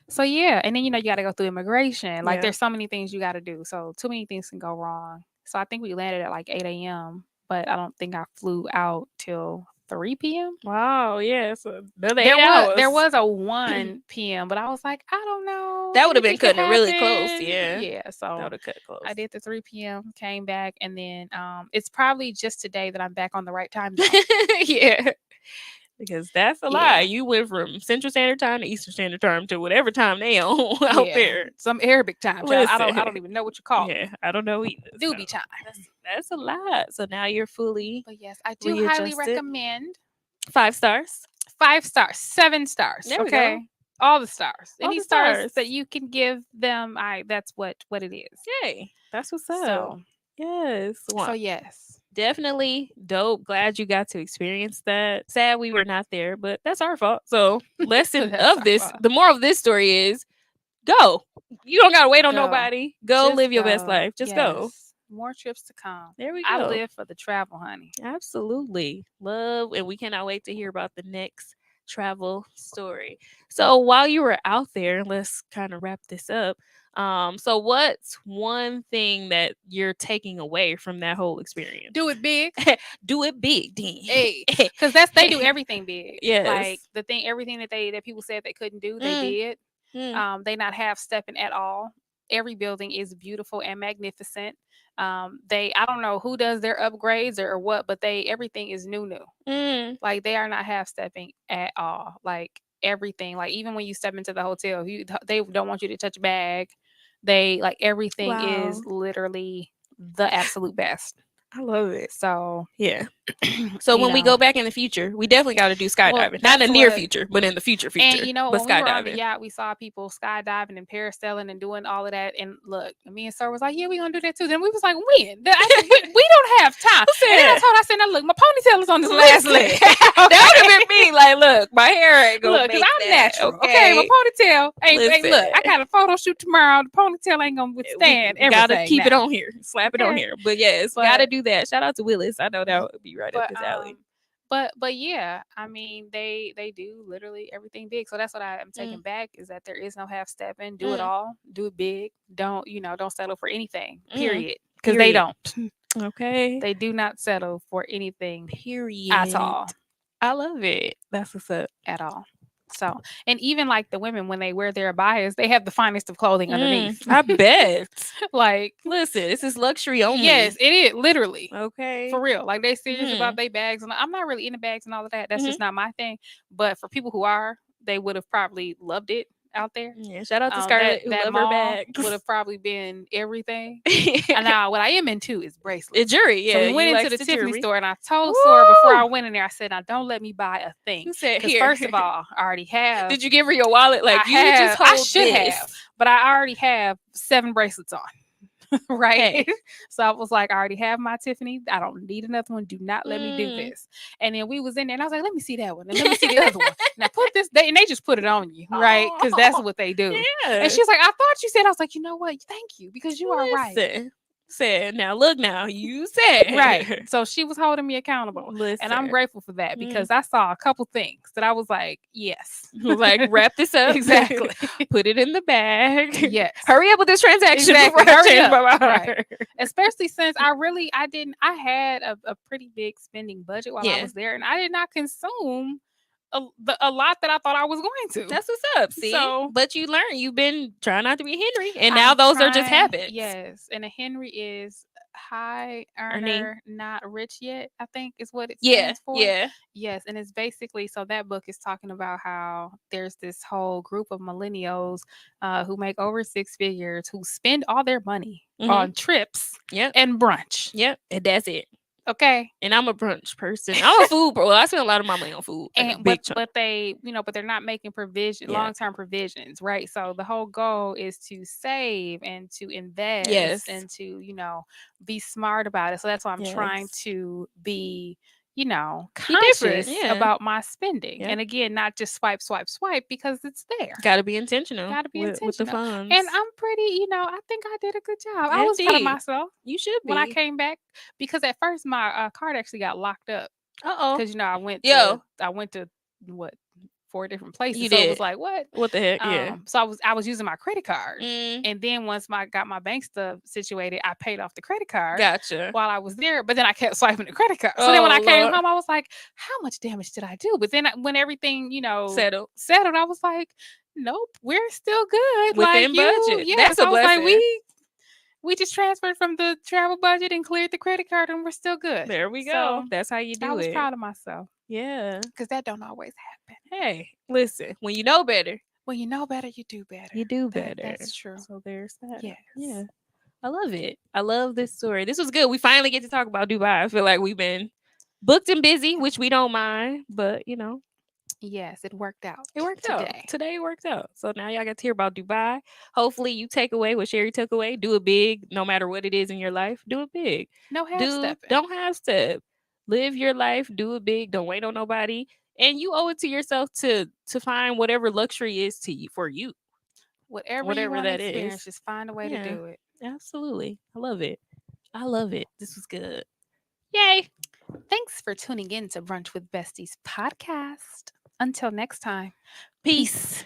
So yeah. And then, you got to go through immigration. Like, Yeah. there's so many things you got to do. So, too many things can go wrong. So, I think we landed at like 8 a.m., but I don't think I flew out till 3 p.m. Wow, yeah, so another 8 There hours. was a 1 p.m., but I was like, I don't know. That would have been Anything could cutting it really close, happen. yeah. Yeah. That So would have cut close. I did the 3 p.m., came back, and then it's probably just today that I'm back on the right time zone. Yeah. Because that's a Yeah. lie. You went from Central Standard Time to Eastern Standard Time to whatever time they on out Yeah. there. Some Arabic time. Child. I Listen. don't even know what you call it. Yeah, I don't know either. Doobie So time. that's a lot. So now you're fully But yes, I do highly readjusted. recommend 5 stars. 5 stars, 7 stars. There we Okay. go. All the stars. All Any the stars stars. that you can give them, that's what it is. Yay. That's what's up. So Yes. Wow. yes. Definitely dope. Glad you got to experience that. Sad we were not there, but that's our fault. So lesson That's of our this, fault. the moral of this story is go. You don't gotta wait on Go. nobody. Go Just live your best go. life. Just go. Yes. More trips to come. There we I go. live for the travel, honey. Absolutely. Love, and we cannot wait to hear about the next travel story. So while you were out there, let's kind of wrap this up. So what's one thing that you're taking away from that whole experience? Do it big. Do it big, Dean. Hey, because they do everything big. Yes. Like everything that people said they couldn't do, they did. They not half stepping at all. Every building is beautiful and magnificent. I don't know who does their upgrades or what, but everything is new. Like, they are not half stepping at all. Like, everything. Like, even when you step into the hotel, they don't want you to touch a bag. They like everything is Wow. literally the absolute best. I love it. So Yeah. So when we go back in the future, we definitely got to do skydiving. Not in the near future, but in the future. And but when we were on the skydiving. yacht, we saw people skydiving and parasailing and doing all of that. And look, me and Sir was like, "Yeah, we gonna do that too." Then we was like, "When?" I said, we don't have time. And then I said, "Now look, my ponytail is on this last leg." That would have been me. Like, look, my hair ain't gonna Look, make I'm that, natural. Okay, my ponytail ain't look. I Listen. got a photo shoot tomorrow. The ponytail ain't gonna withstand everything. Gotta keep it now. on here, slap it on here. But yes, gotta do that. Shout out to Willis. I know that would be right up his alley. But yeah, I mean, they do literally everything big. So that's what I am taking back, is that there is no half stepping. Do it all. Do it big. Don't settle for anything. Period. Because they don't. Okay. They do not settle for anything. Period. At all. I love it. That's what's up. At all. So, and even like the women, when they wear their abayas, they have the finest of clothing underneath. I bet. Like, listen, this is luxury only. Yes, it is, literally. Okay. For real. Like, they serious about their bags. And I'm not really into bags and all of that. That's just not my thing. But for people who are, they would have probably loved it out there. Yeah, shout out to Scarlett, who love her bags. Would have probably been everything. And now what I am into is bracelets. Jewelry, yeah. So we went into the Tiffany jewelry store, and I told Sora before I went in there, I said, "Now don't let me buy a thing." You said, because first of all, I already have. Did you give her your wallet? Like, I should have, but I already have 7 bracelets on. Right. So I was like, I already have my Tiffany. I don't need another one. Do not let me do this. And then we was in there, and I was like, let me see that one, and let me see the other one. Now put this. And they just put it on you, right? Because that's what they do. Yeah. And she was like, I thought you said. I was like, you know what? Thank you, because you are right. Said, now look, now you said right. So she was holding me accountable. Listen. And I'm grateful for that, because I saw a couple things that I was like, yes. Like, wrap this up. Exactly. Put it in the bag. Yes. Hurry up with this transaction. Exactly. Hurry up. Right. Especially since I had a pretty big spending budget while I was there, and I did not consume a lot that I thought I was going to. That's what's up. See, but you learn. You've been trying not to be Henry, and now are just habits. Yes, and a Henry is high earner, not rich yet, I think is what it stands for. Yeah. Yes, and it's basically, so that book is talking about how there's this whole group of millennials who make over 6 figures, who spend all their money on trips and brunch. Yep, and that's it. Okay. And I'm a brunch person. I'm a food bro. I spend a lot of my money on food, like a And big chunk. but they, but they're not making Yeah. long-term provisions, right? So the whole goal is to save and to invest Yes. and to, be smart about it. So that's why I'm trying Yes. to be, Be different. conscious Yeah. about my spending. Yep. And again, not just swipe, swipe, swipe because it's there. Got to be intentional Got to be with the intentional. And funds. I'm pretty, I think I did a good job. I was proud of Indeed. myself You should when I be. came back because at first my card actually got locked up Uh-oh. because Yo, I went to what 4 different places, you so it did. was like what? What the heck? Yeah. So I was using my credit card, Mm, and then once my got my bank stuff situated, I paid off the credit card gotcha. while I was there. But then I kept swiping the credit card. So then when Oh, I came Lord. home, I was like, how much damage did I do? But then when everything Settle. settled, I was like, nope, we're still good. Like Within you, budget. yes. That's a I was like, blessing. we just transferred from the travel budget and cleared the credit card, and we're still good. There we go. So That's how you I do was it. proud of myself Yeah. because that don't always happen. Hey, listen, when you know better, When you know better, you do better. you do better. That's true. So there's that. Yes. Yeah. I love it. I love this story. This was good. We finally get to talk about Dubai. I feel like we've been booked and busy, which we don't mind, but Yes, it worked out it worked out. today. Today it worked out. So now y'all got to hear about Dubai. Hopefully you take away what Sherry took away. Do it big, no matter what it is in your life. Do it big. No half stepping. Don't half step. Live your life. Do it big. Don't wait on nobody. And you owe it to yourself to find whatever luxury is to you for you, Whatever you whatever want to that experience, is. just find a way to Yeah, do it. absolutely. I love it. I love it. This was good. Yay. Thanks for tuning in to Brunch with Besties podcast. Until next time, Peace.